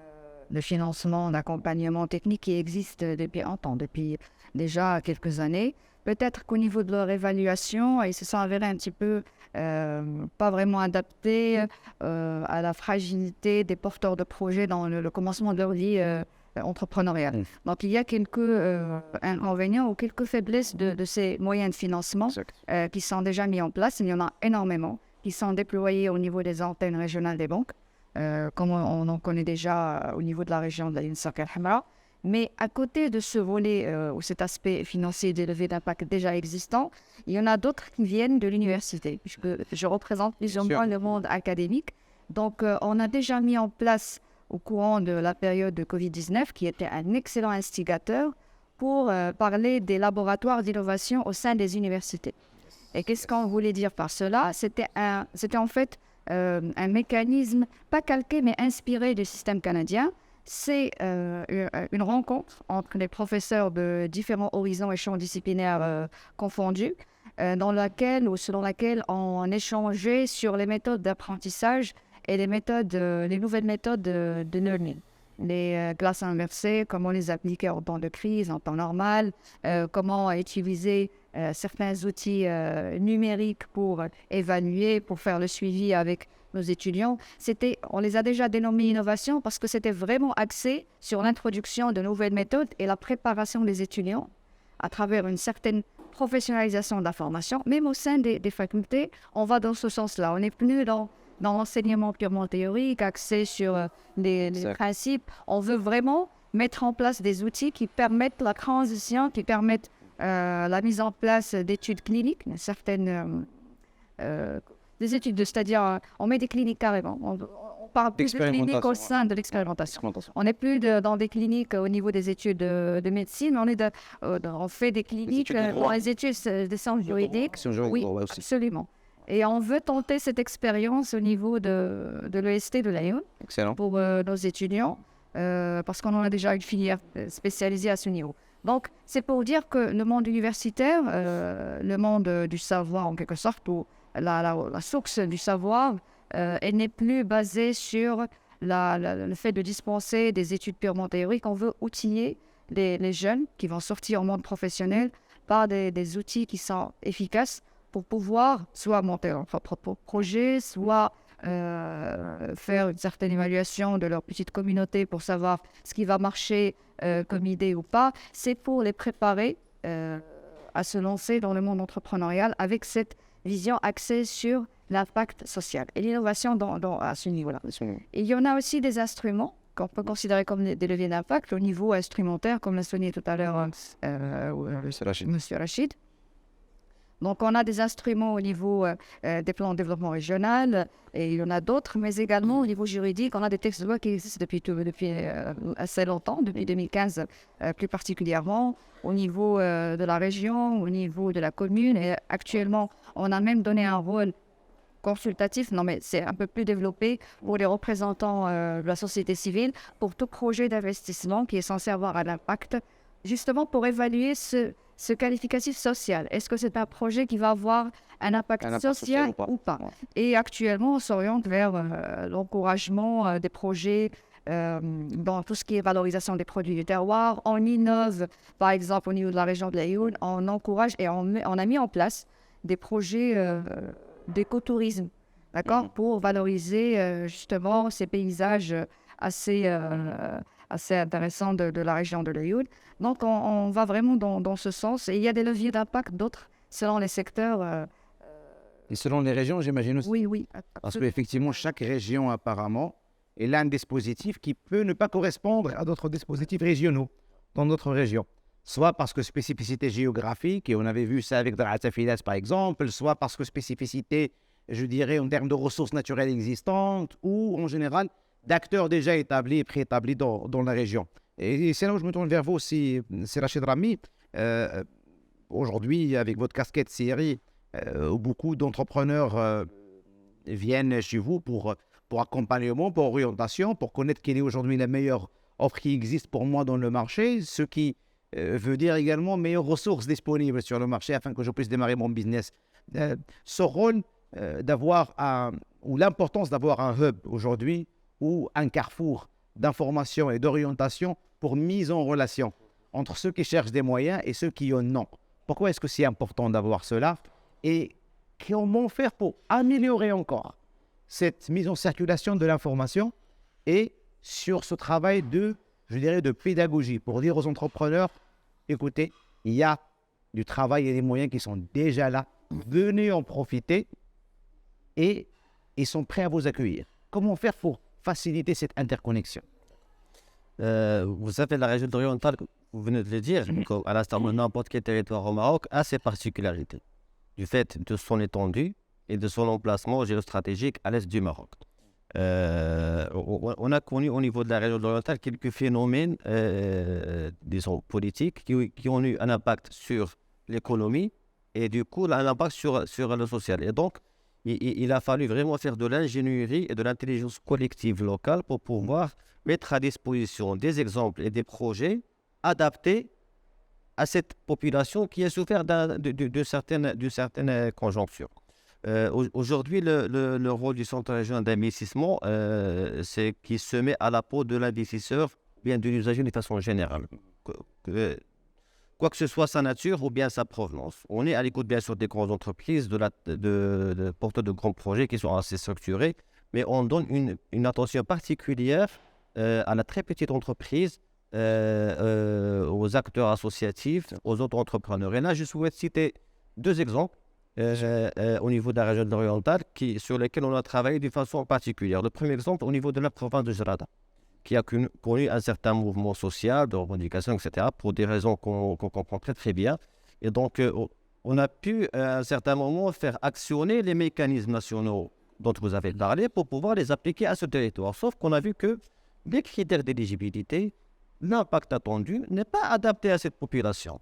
de financement, d'accompagnement technique qui existent depuis longtemps, depuis déjà quelques années. Peut-être qu'au niveau de leur évaluation, ils se sont avérés un petit peu pas vraiment adaptés à la fragilité des porteurs de projets dans le commencement de leur vie entrepreneuriale. Donc, il y a quelques inconvénients ou quelques faiblesses de ces moyens de financement qui sont déjà mis en place. Il y en a énormément qui sont déployés au niveau des antennes régionales des banques, comme on en connaît déjà au niveau de la région de la Linsaq el-Hamra. Mais à côté de ce volet ou cet aspect financier des levées d'impact déjà existants, il y en a d'autres qui viennent de l'université, puisque je représente plus ou moins le monde académique. Donc, on a déjà mis en place au courant de la période de Covid-19, qui était un excellent instigateur pour parler des laboratoires d'innovation au sein des universités. Et qu'est-ce qu'on voulait dire par cela? C'était en fait un mécanisme, pas calqué, mais inspiré du système canadien. C'est une rencontre entre les professeurs de différents horizons et champs disciplinaires confondus, selon laquelle on échangeait sur les méthodes d'apprentissage et les nouvelles méthodes de learning. Les classes inversées, comment les appliquer en temps de crise, en temps normal, comment utiliser certains outils numériques pour évaluer, pour faire le suivi avec nos étudiants. On les a déjà dénommés innovation parce que c'était vraiment axé sur l'introduction de nouvelles méthodes et la préparation des étudiants à travers une certaine professionnalisation de la formation. Même au sein des facultés, on va dans ce sens-là. On n'est plus dans l'enseignement purement théorique, axé sur les principes. On veut vraiment mettre en place des outils qui permettent la transition, qui permettent la mise en place d'études cliniques, certaines des études, c'est-à-dire on met des cliniques carrément. On parle plus de cliniques au sein de l'expérimentation. On n'est plus dans des cliniques au niveau des études de médecine, mais on fait des cliniques pour les études des sciences juridiques. Oui, absolument. Et on veut tenter cette expérience au niveau de l'EST de Lyon pour nos étudiants, parce qu'on en a déjà une filière spécialisée à ce niveau. Donc, c'est pour dire que le monde universitaire, le monde du savoir en quelque sorte, ou la source du savoir, elle n'est plus basée sur le fait de dispenser des études purement théoriques. On veut outiller les jeunes qui vont sortir au monde professionnel par des outils qui sont efficaces pour pouvoir soit monter leur propre projet, soit faire une certaine évaluation de leur petite communauté pour savoir ce qui va marcher comme idée ou pas. C'est pour les préparer à se lancer dans le monde entrepreneurial avec cette vision axée sur l'impact social et l'innovation à ce niveau-là. Et il y en a aussi des instruments qu'on peut considérer comme des leviers d'impact au niveau instrumentaire, comme l'a souligné tout à l'heure M. Rachid. Donc, on a des instruments au niveau des plans de développement régional, et il y en a d'autres, mais également au niveau juridique, on a des textes de loi qui existent depuis assez longtemps, depuis 2015 plus particulièrement, au niveau de la région, au niveau de la commune. Et actuellement, on a même donné un rôle consultatif, non mais c'est un peu plus développé pour les représentants de la société civile, pour tout projet d'investissement qui est censé avoir un impact, justement pour évaluer ce qualificatif social. Est-ce que c'est un projet qui va avoir un impact social ou pas. Et actuellement, on s'oriente vers l'encouragement des projets dans tout ce qui est valorisation des produits du terroir. On innove, par exemple, au niveau de la région de l'Aïoun, on encourage et on a mis en place des projets d'écotourisme, d'accord, pour valoriser justement ces paysages assez intéressants de la région de l'Aïoun. Donc, on va vraiment dans ce sens. Et il y a des leviers d'impact, d'autres, selon les secteurs. Et selon les régions, j'imagine aussi. Oui. Parce qu'effectivement, chaque région, apparemment, est un dispositif qui peut ne pas correspondre à d'autres dispositifs régionaux dans notre région. Soit parce que spécificité géographique, et on avait vu ça avec Darata Filas par exemple, soit parce que spécificité, je dirais, en termes de ressources naturelles existantes, ou en général, d'acteurs déjà établis et préétablis dans la région. Et c'est là où je me tourne vers vous aussi, c'est Rachid Rami. Aujourd'hui, avec votre casquette série, beaucoup d'entrepreneurs viennent chez vous pour accompagnement, pour orientation, pour connaître quelle est aujourd'hui la meilleure offre qui existe pour moi dans le marché, ce qui veut dire également meilleures ressources disponibles sur le marché afin que je puisse démarrer mon business. Ce rôle ou l'importance d'avoir un hub aujourd'hui ou un carrefour d'information et d'orientation pour mise en relation entre ceux qui cherchent des moyens et ceux qui en ont. Pourquoi est-ce que c'est important d'avoir cela et comment faire pour améliorer encore cette mise en circulation de l'information et sur ce travail de pédagogie pour dire aux entrepreneurs, écoutez, il y a du travail et des moyens qui sont déjà là, venez en profiter et ils sont prêts à vous accueillir. Comment faire pour faciliter cette interconnexion? Vous savez, la région orientale, vous venez de le dire, à l'instar de n'importe quel territoire au Maroc, a ses particularités du fait de son étendue et de son emplacement géostratégique à l'est du Maroc. On a connu au niveau de la région orientale quelques phénomènes, disons, politiques qui ont eu un impact sur l'économie et du coup un impact sur le social. Et donc, il a fallu vraiment faire de l'ingénierie et de l'intelligence collective locale pour pouvoir mettre à disposition des exemples et des projets adaptés à cette population qui a souffert de certaines conjonctures. Aujourd'hui, le rôle du centre régional d'investissement, c'est qu'il se met à la peau de l'investisseur, bien de l'usager de façon générale. Quoi que ce soit sa nature ou bien sa provenance. On est à l'écoute bien sûr des grandes entreprises, de porteurs de grands projets qui sont assez structurés, mais on donne une attention particulière à la très petite entreprise, aux acteurs associatifs, aux autres entrepreneurs. Et là, je souhaite citer deux exemples au niveau de la région orientale sur lesquels on a travaillé de façon particulière. Le premier exemple au niveau de la province de Jarada, qui a connu un certain mouvement social, de revendication, etc., pour des raisons qu'on comprend très très bien. Et donc, on a pu à un certain moment faire actionner les mécanismes nationaux dont vous avez parlé pour pouvoir les appliquer à ce territoire. Sauf qu'on a vu que les critères d'éligibilité, l'impact attendu n'est pas adapté à cette population.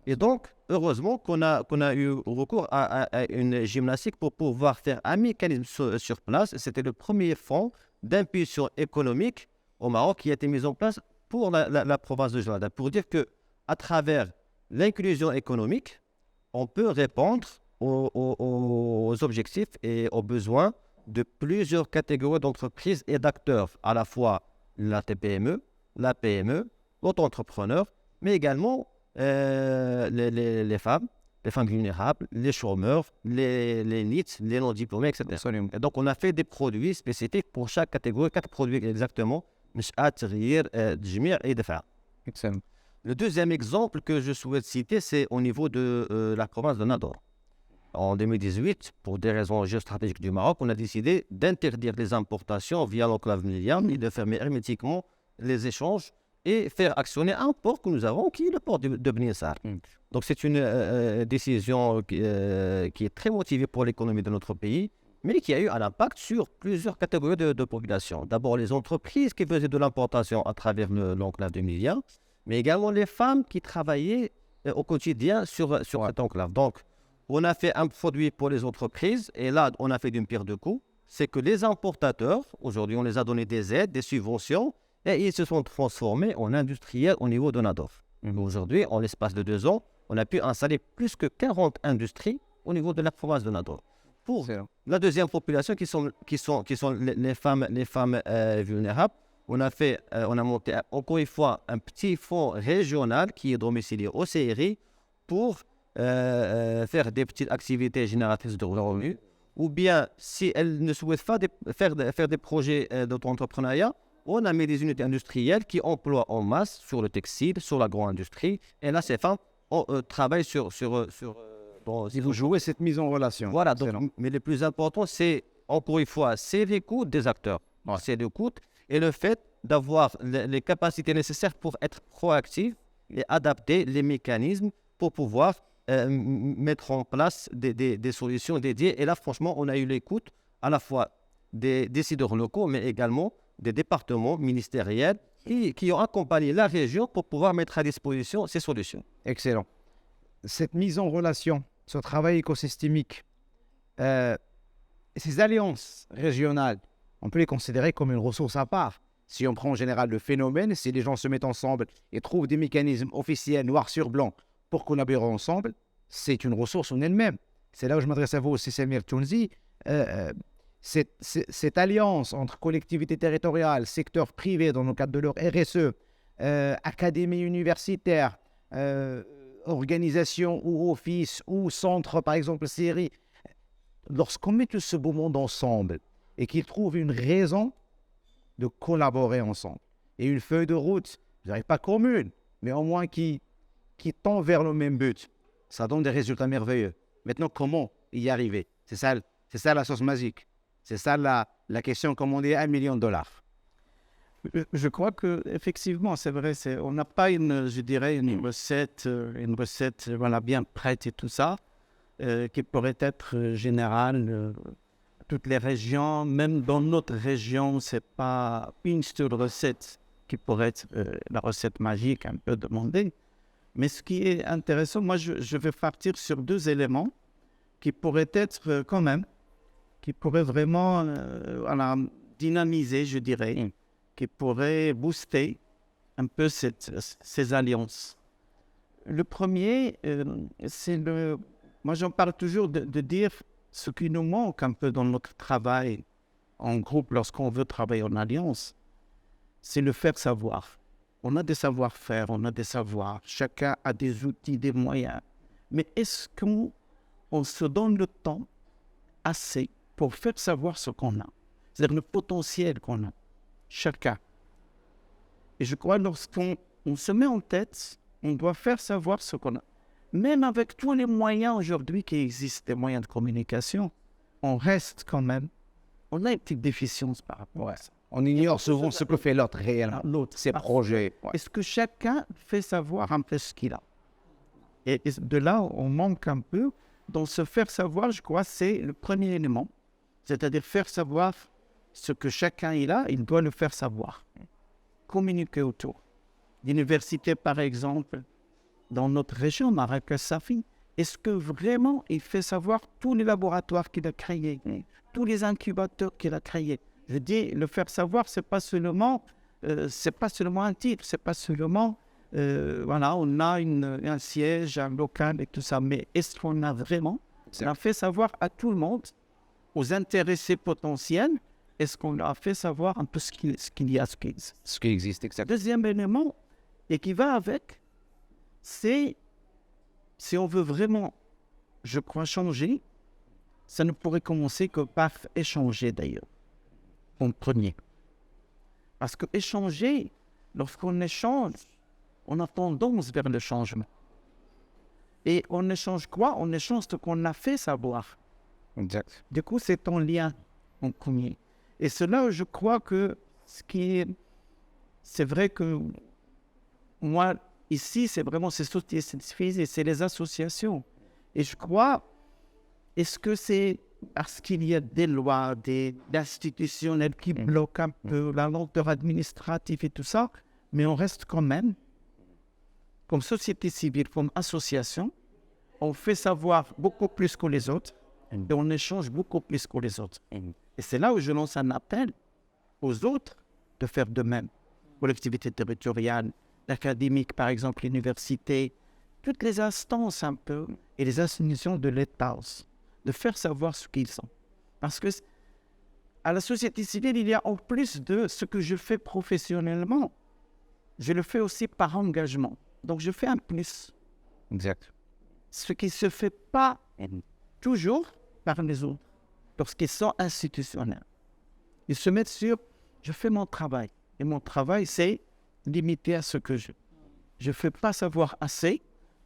Et donc, heureusement qu'on a eu recours à une gymnastique pour pouvoir faire un mécanisme sur place. C'était le premier fonds d'impulsion économique au Maroc qui a été mis en place pour la province de Jarada, pour dire qu'à travers l'inclusion économique, on peut répondre aux objectifs et aux besoins de plusieurs catégories d'entreprises et d'acteurs, à la fois la TPME, la PME, l'auto-entrepreneur, mais également les femmes vulnérables, les chômeurs, les NEET, les non-diplômés, etc. Absolument. Et donc, on a fait des produits spécifiques pour chaque catégorie, 4 produits exactement, Excellent. Le deuxième exemple que je souhaite citer, c'est au niveau de la province de Nador. En 2018, pour des raisons géostratégiques du Maroc, on a décidé d'interdire les importations via l'enclave Miliam et de fermer hermétiquement les échanges et faire actionner un port que nous avons, qui est le port de Bni Sar. Donc c'est une décision qui est très motivée pour l'économie de notre pays, mais qui a eu un impact sur plusieurs catégories de population. D'abord les entreprises qui faisaient de l'importation à travers l'enclave de Miliam, mais également les femmes qui travaillaient au quotidien sur cette enclave. Donc, on a fait un produit pour les entreprises, et là, on a fait d'une pierre deux coups. C'est que les importateurs, aujourd'hui, on les a donné des aides, des subventions, et ils se sont transformés en industriels au niveau de Nador. Aujourd'hui, en l'espace de 2 ans, on a pu installer plus que 40 industries au niveau de la province de Nador. Pour la deuxième population, qui sont les femmes vulnérables, on a monté encore une fois un petit fonds régional qui est domicilié au CRI pour faire des petites activités génératrices de revenus, ou bien si elles ne souhaitent pas faire des projets d'auto-entrepreneuriat, on a mis des unités industrielles qui emploient en masse sur le textile, sur l'agro-industrie, et là ces femmes travaillent Il faut jouer cette mise en relation. Voilà, donc, mais le plus important, c'est, encore une fois, c'est l'écoute des acteurs. C'est l'écoute et le fait d'avoir les capacités nécessaires pour être proactif et adapter les mécanismes pour pouvoir mettre en place des solutions dédiées. Et là, franchement, on a eu l'écoute à la fois des décideurs locaux, mais également des départements ministériels qui ont accompagné la région pour pouvoir mettre à disposition ces solutions. Excellent. Cette mise en relation, ce travail écosystémique, ces alliances régionales, on peut les considérer comme une ressource à part. Si on prend en général le phénomène, si les gens se mettent ensemble et trouvent des mécanismes officiels noir sur blanc pour collaborer ensemble, c'est une ressource en elle-même. C'est là où je m'adresse à vous aussi, Samir Tounzi. Cette alliance entre collectivités territoriales, secteur privé dans le cadre de leur RSE, académies universitaires, organisations ou offices ou centres, par exemple, séries, lorsqu'on met tout ce beau monde ensemble et qu'ils trouvent une raison de collaborer ensemble et une feuille de route, je dirais pas commune, mais au moins qui tend vers le même but, ça donne des résultats merveilleux. Maintenant, comment y arriver? C'est ça la sauce magique. C'est ça la question, comme on dit, $1 million. Je crois que effectivement, c'est vrai. On n'a pas une recette, voilà, bien prête et tout ça, qui pourrait être générale. Toutes les régions, même dans notre région, c'est pas une seule recette qui pourrait être la recette magique un peu demandée. Mais ce qui est intéressant, moi, je vais partir sur 2 éléments qui pourraient être quand même, qui pourraient vraiment dynamiser, je dirais, qui pourraient booster un peu ces alliances. Le premier, moi j'en parle toujours de dire ce qui nous manque un peu dans notre travail en groupe lorsqu'on veut travailler en alliance, c'est le faire savoir. On a des savoir-faire, on a des savoirs, chacun a des outils, des moyens. Mais est-ce qu'on se donne le temps assez pour faire savoir ce qu'on a? C'est-à-dire le potentiel qu'on a, chacun. Et je crois que lorsqu'on se met en tête, on doit faire savoir ce qu'on a. Même avec tous les moyens aujourd'hui qui existent, les moyens de communication, on reste quand même, on a une petite déficience par rapport à ça. On ignore souvent ce que fait l'autre réellement, ses projets. Est-ce que chacun fait savoir un peu ce qu'il a? Et de là, on manque un peu. Dans ce faire savoir, je crois, c'est le premier élément. C'est-à-dire faire savoir ce que chacun il doit le faire savoir. Communiquer autour. L'université, par exemple, dans notre région, Marrakech Safi, est-ce que vraiment il fait savoir tous les laboratoires qu'il a créés, tous les incubateurs qu'il a créés? Je dis, le faire savoir, c'est pas seulement un titre, c'est pas seulement, voilà, on a un siège, un local et tout ça, mais est-ce qu'on a vraiment, on a fait savoir à tout le monde, aux intéressés potentiels, est-ce qu'on a fait savoir un peu ce qu'il y a, ce qui existe, exactement. Deuxième élément, et qui va avec, c'est, si on veut vraiment, je crois, changer, ça ne pourrait commencer que par échanger d'ailleurs, en premier. Parce que échanger, lorsqu'on échange, on a tendance vers le changement. Et on échange quoi? On échange ce qu'on a fait savoir. Exact. Du coup, c'est en lien en premier. Et cela, je crois que c'est vrai que moi, ici, c'est vraiment ces sociétés civiles et c'est les associations. Et je crois, est-ce que c'est parce qu'il y a des lois, des institutionnels qui bloquent un peu la lenteur administrative et tout ça, mais on reste quand même, comme société civile, comme association, on fait savoir beaucoup plus que les autres et on échange beaucoup plus que les autres. Et c'est là où je lance un appel aux autres de faire de même. Collectivités territoriales, l'académique, par exemple, l'université, toutes les instances un peu et les institutions de l'État aussi, de faire savoir ce qu'ils sont. Parce que à la société civile, il y a en plus de ce que je fais professionnellement, je le fais aussi par engagement. Donc je fais un plus. Exact. Ce qui ne se fait pas toujours par les autres, lorsqu'ils sont institutionnels. Ils se mettent sur, je fais mon travail. Et mon travail, c'est limité à ce que je ne fais pas savoir assez.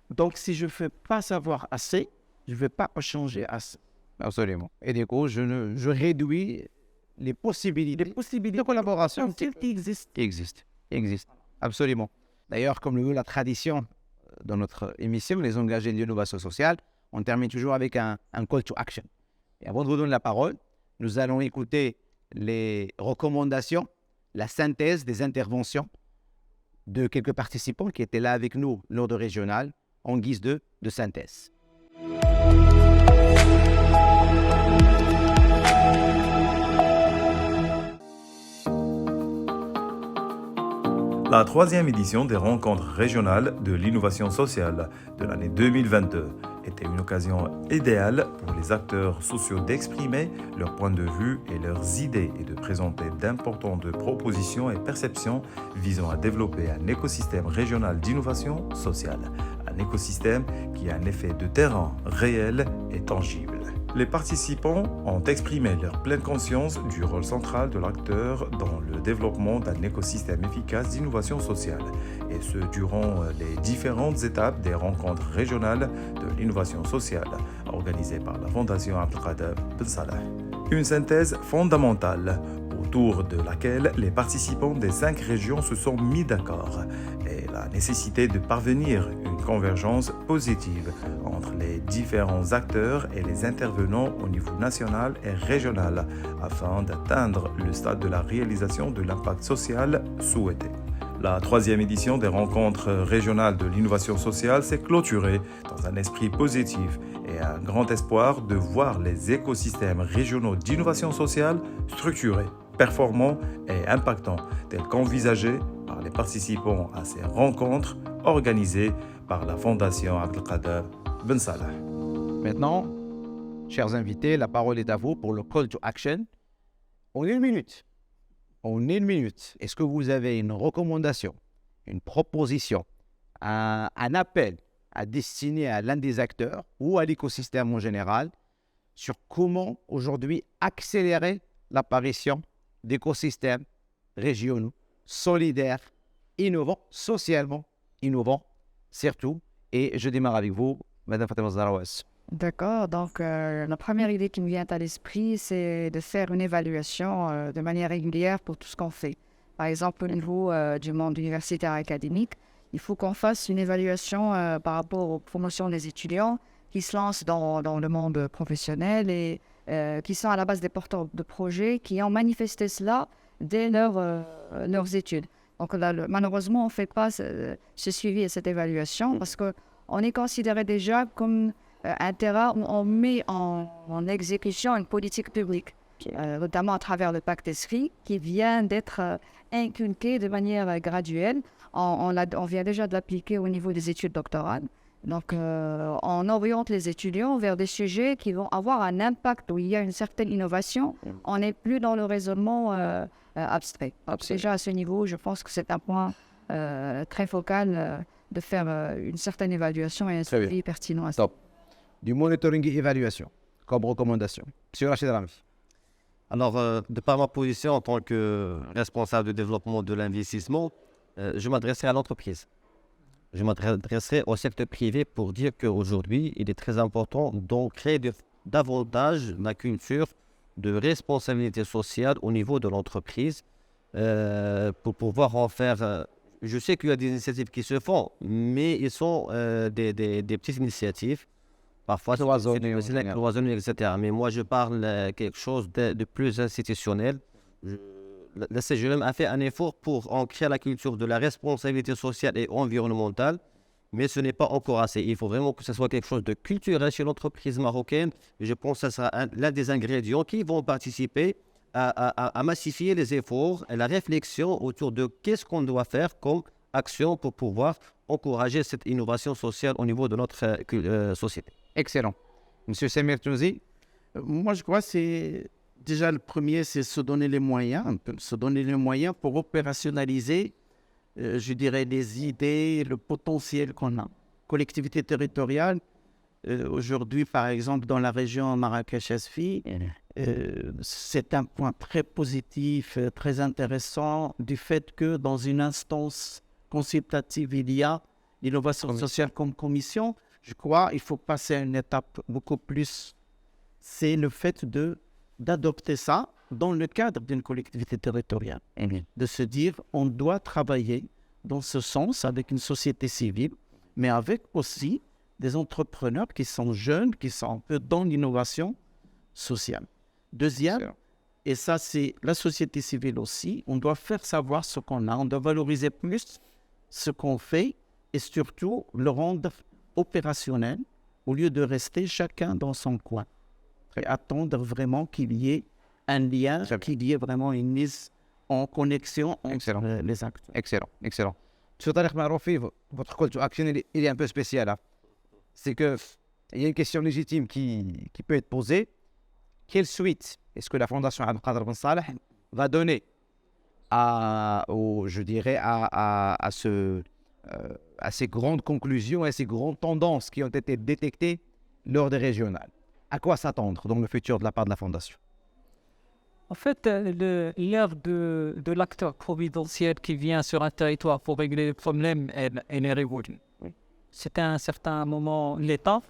Donc si je ne fais pas savoir assez, je ne vais pas changer assez. Absolument. Et du coup, je réduis les possibilités de collaboration qui existent. Absolument. D'ailleurs, comme le veut la tradition dans notre émission, les engagés de l'innovation sociale, on termine toujours avec un call to action. Et avant de vous donner la parole, nous allons écouter les recommandations, la synthèse des interventions de quelques participants qui étaient là avec nous lors de régional en guise de synthèse. La troisième édition des rencontres régionales de l'innovation sociale de l'année 2022 était une occasion idéale pour les acteurs sociaux d'exprimer leurs points de vue et leurs idées et de présenter d'importantes propositions et perceptions visant à développer un écosystème régional d'innovation sociale, un écosystème qui a un effet de terrain réel et tangible. Les participants ont exprimé leur pleine conscience du rôle central de l'acteur dans le développement d'un écosystème efficace d'innovation sociale, et ce durant les différentes étapes des rencontres régionales de l'innovation sociale organisées par la Fondation Abdelkader Ben Salah. Une synthèse fondamentale autour de laquelle les participants des 5 régions se sont mis d'accord, et la nécessité de parvenir à une convergence positive entre les différents acteurs et les intervenants au niveau national et régional afin d'atteindre le stade de la réalisation de l'impact social souhaité. La 3e édition des rencontres régionales de l'innovation sociale s'est clôturée dans un esprit positif et un grand espoir de voir les écosystèmes régionaux d'innovation sociale structurés, performants et impactants, tels qu'envisagés par les participants à ces rencontres organisées par la Fondation Abdelkader Ben Salah. Maintenant, chers invités, la parole est à vous pour le call to action. En une minute, est-ce que vous avez une recommandation, une proposition, un appel à destiner à l'un des acteurs ou à l'écosystème en général sur comment aujourd'hui accélérer l'apparition d'écosystèmes régionaux, solidaires, innovants, socialement innovants, surtout. Et je démarre avec vous, Madame Fatima Zarawes. D'accord, donc la première idée qui me vient à l'esprit, c'est de faire une évaluation de manière régulière pour tout ce qu'on fait. Par exemple, au niveau du monde universitaire académique, il faut qu'on fasse une évaluation par rapport aux promotions des étudiants qui se lancent dans le monde professionnel et qui sont à la base des porteurs de projets qui ont manifesté cela dès leurs études. Donc là, malheureusement, on ne fait pas ce suivi et cette évaluation parce qu'on est considéré déjà comme un terrain où on met en exécution une politique publique, notamment à travers le pacte ESRI, qui vient d'être inculqué de manière graduelle. On vient déjà de l'appliquer au niveau des études doctorales. Donc, on oriente les étudiants vers des sujets qui vont avoir un impact, où il y a une certaine innovation. On n'est plus dans le raisonnement abstrait. Déjà, à ce niveau, je pense que c'est un point très focal de faire une certaine évaluation et un suivi pertinent. Top. Du monitoring et évaluation comme recommandation. Monsieur Rachid Rami. Alors, de par ma position en tant que responsable de développement de l'investissement, je m'adresserai à l'entreprise. Je m'adresserai au secteur privé pour dire qu'aujourd'hui, il est très important d'ancrer davantage la culture de responsabilité sociale au niveau de l'entreprise pour pouvoir en faire... je sais qu'il y a des initiatives qui se font, mais ils sont des petites initiatives. Parfois, c'est cloisonné, etc. Mais moi, je parle quelque chose de plus institutionnel. La CGLM a fait un effort pour ancrer la culture de la responsabilité sociale et environnementale, mais ce n'est pas encore assez. Il faut vraiment que ce soit quelque chose de culturel chez l'entreprise marocaine. Je pense que ce sera l'un des ingrédients qui vont participer à massifier les efforts et la réflexion autour de qu'est-ce qu'on doit faire comme actions pour pouvoir encourager cette innovation sociale au niveau de notre société. Excellent. Monsieur Samir Touzi. Moi, je crois que c'est déjà le premier, c'est se donner les moyens, se donner les moyens pour opérationnaliser, je dirais, les idées, le potentiel qu'on a. Collectivité territoriale, aujourd'hui, par exemple, dans la région Marrakech-Asfi, c'est un point très positif, très intéressant du fait que dans une instance consultative, il y a l'innovation sociale comme commission. Je crois qu'il faut passer à une étape beaucoup plus. C'est le fait d'adopter ça dans le cadre d'une collectivité territoriale. De se dire, on doit travailler dans ce sens avec une société civile, mais avec aussi des entrepreneurs qui sont jeunes, qui sont un peu dans l'innovation sociale. Deuxième, et ça c'est la société civile aussi, on doit faire savoir ce qu'on a, on doit valoriser plus ce qu'on fait et surtout le rendre opérationnel au lieu de rester chacun dans son coin. Et attendre vraiment qu'il y ait un lien, qu'il y ait vraiment une mise en connexion entre les acteurs. Excellent, excellent. Monsieur Tariq Maroufi, votre call to action, il est un peu spécial. Hein. C'est qu'il y a une question légitime qui peut être posée. Quelle suite est-ce que la Fondation Abdelkader Ben Saleh va donner à ces grandes conclusions, à ces grandes tendances qui ont été détectées lors des régionales? À quoi s'attendre dans le futur de la part de la Fondation? En fait, l'ère de l'acteur providentiel qui vient sur un territoire pour régler les problèmes, elle est révolue. C'était à un certain moment l'État,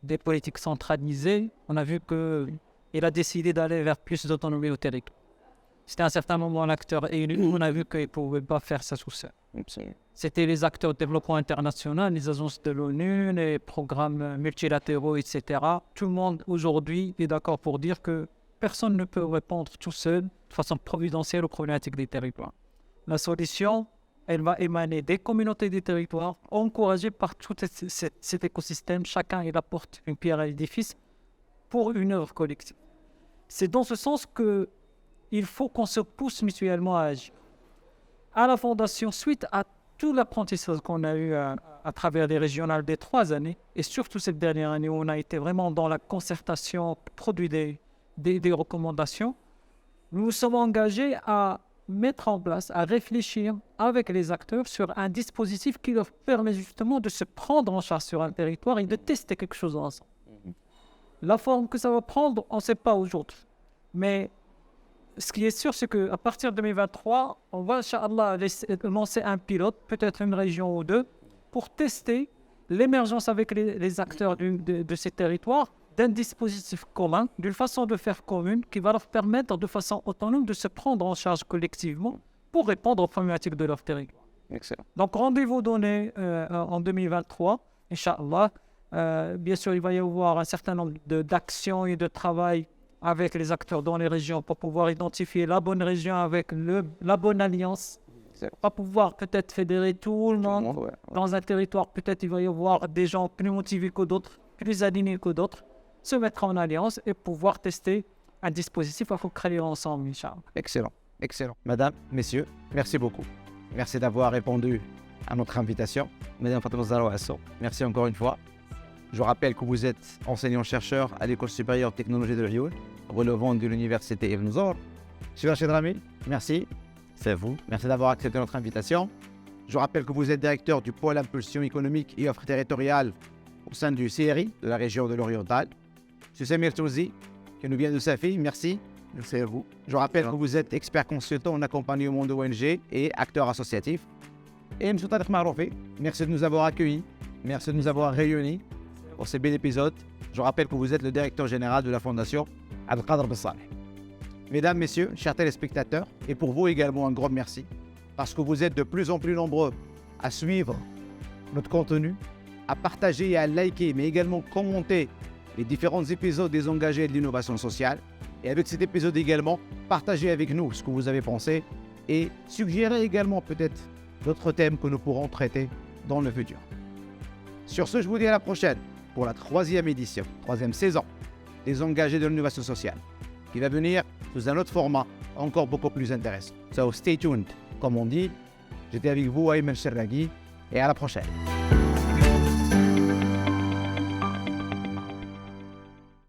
des politiques centralisées. On a vu qu'il a décidé d'aller vers plus d'autonomie au territoire. C'était à un certain moment l'acteur élu, on a vu qu'il ne pouvait pas faire ça tout seul. C'était les acteurs de développement international, les agences de l'ONU, les programmes multilatéraux, etc. Tout le monde aujourd'hui est d'accord pour dire que personne ne peut répondre tout seul de façon providentielle aux problématiques des territoires. La solution, elle va émaner des communautés des territoires, encouragées par tout cet écosystème. Chacun il apporte une pierre à l'édifice pour une œuvre collective. C'est dans ce sens qu'il faut qu'on se pousse mutuellement à agir. À la Fondation, suite à tout l'apprentissage qu'on a eu à travers les régionales des 3 années, et surtout cette dernière année où on a été vraiment dans la concertation, produit des recommandations, nous nous sommes engagés à mettre en place, à réfléchir avec les acteurs sur un dispositif qui leur permet justement de se prendre en charge sur un territoire et de tester quelque chose ensemble. La forme que ça va prendre, on ne sait pas aujourd'hui. Mais ce qui est sûr, c'est qu'à partir de 2023, on va, Inch'Allah, lancer un pilote, peut-être une région ou deux, pour tester l'émergence avec les acteurs de ces territoires d'un dispositif commun, d'une façon de faire commune, qui va leur permettre de façon autonome de se prendre en charge collectivement pour répondre aux problématiques de leur territoire. Excellent. Donc, rendez-vous donné en 2023, Inch'Allah. Bien sûr, il va y avoir un certain nombre d'actions et de travail avec les acteurs dans les régions pour pouvoir identifier la bonne région avec la bonne alliance. Pas pouvoir peut-être fédérer tout le monde dans un territoire. Peut-être il va y avoir des gens plus motivés que d'autres, plus alignés que d'autres, se mettre en alliance et pouvoir tester un dispositif qu'il faut créer ensemble, Inch'Allah. Excellent, excellent. Madame, messieurs, merci beaucoup. Merci d'avoir répondu à notre invitation. Madame Fatima Zahra Asso, merci encore une fois. Je rappelle que vous êtes enseignant-chercheur à l'École supérieure de technologie de Lyon, relevant de l'Université Ibn Zor. Monsieur Rachid Rami, merci. C'est à vous. Merci d'avoir accepté notre invitation. Je rappelle que vous êtes directeur du pôle impulsion économique et offre territoriale au sein du CRI de la région de l'Oriental. Monsieur Samir Touzi, qui nous vient de Safi, merci. Merci à vous. Je rappelle que vous êtes expert consultant en accompagnement d'ONG et acteur associatif. Et M. Tariq Maroufi, merci de nous avoir accueillis, merci de nous avoir réunis pour ce bel épisode. Je rappelle que vous êtes le directeur général de la Fondation Abdelkader Ben Saleh. Mesdames, Messieurs, chers téléspectateurs, et pour vous également un grand merci, parce que vous êtes de plus en plus nombreux à suivre notre contenu, à partager et à liker, mais également commenter les différents épisodes des engagés de l'innovation sociale. Et avec cet épisode également, partagez avec nous ce que vous avez pensé et suggérez également peut-être d'autres thèmes que nous pourrons traiter dans le futur. Sur ce, je vous dis à la prochaine pour la 3e édition, 3e saison des engagés de l'innovation sociale, qui va venir sous un autre format encore beaucoup plus intéressant. So stay tuned, comme on dit, J'étais avec vous, Ayman Cherragui, et à la prochaine.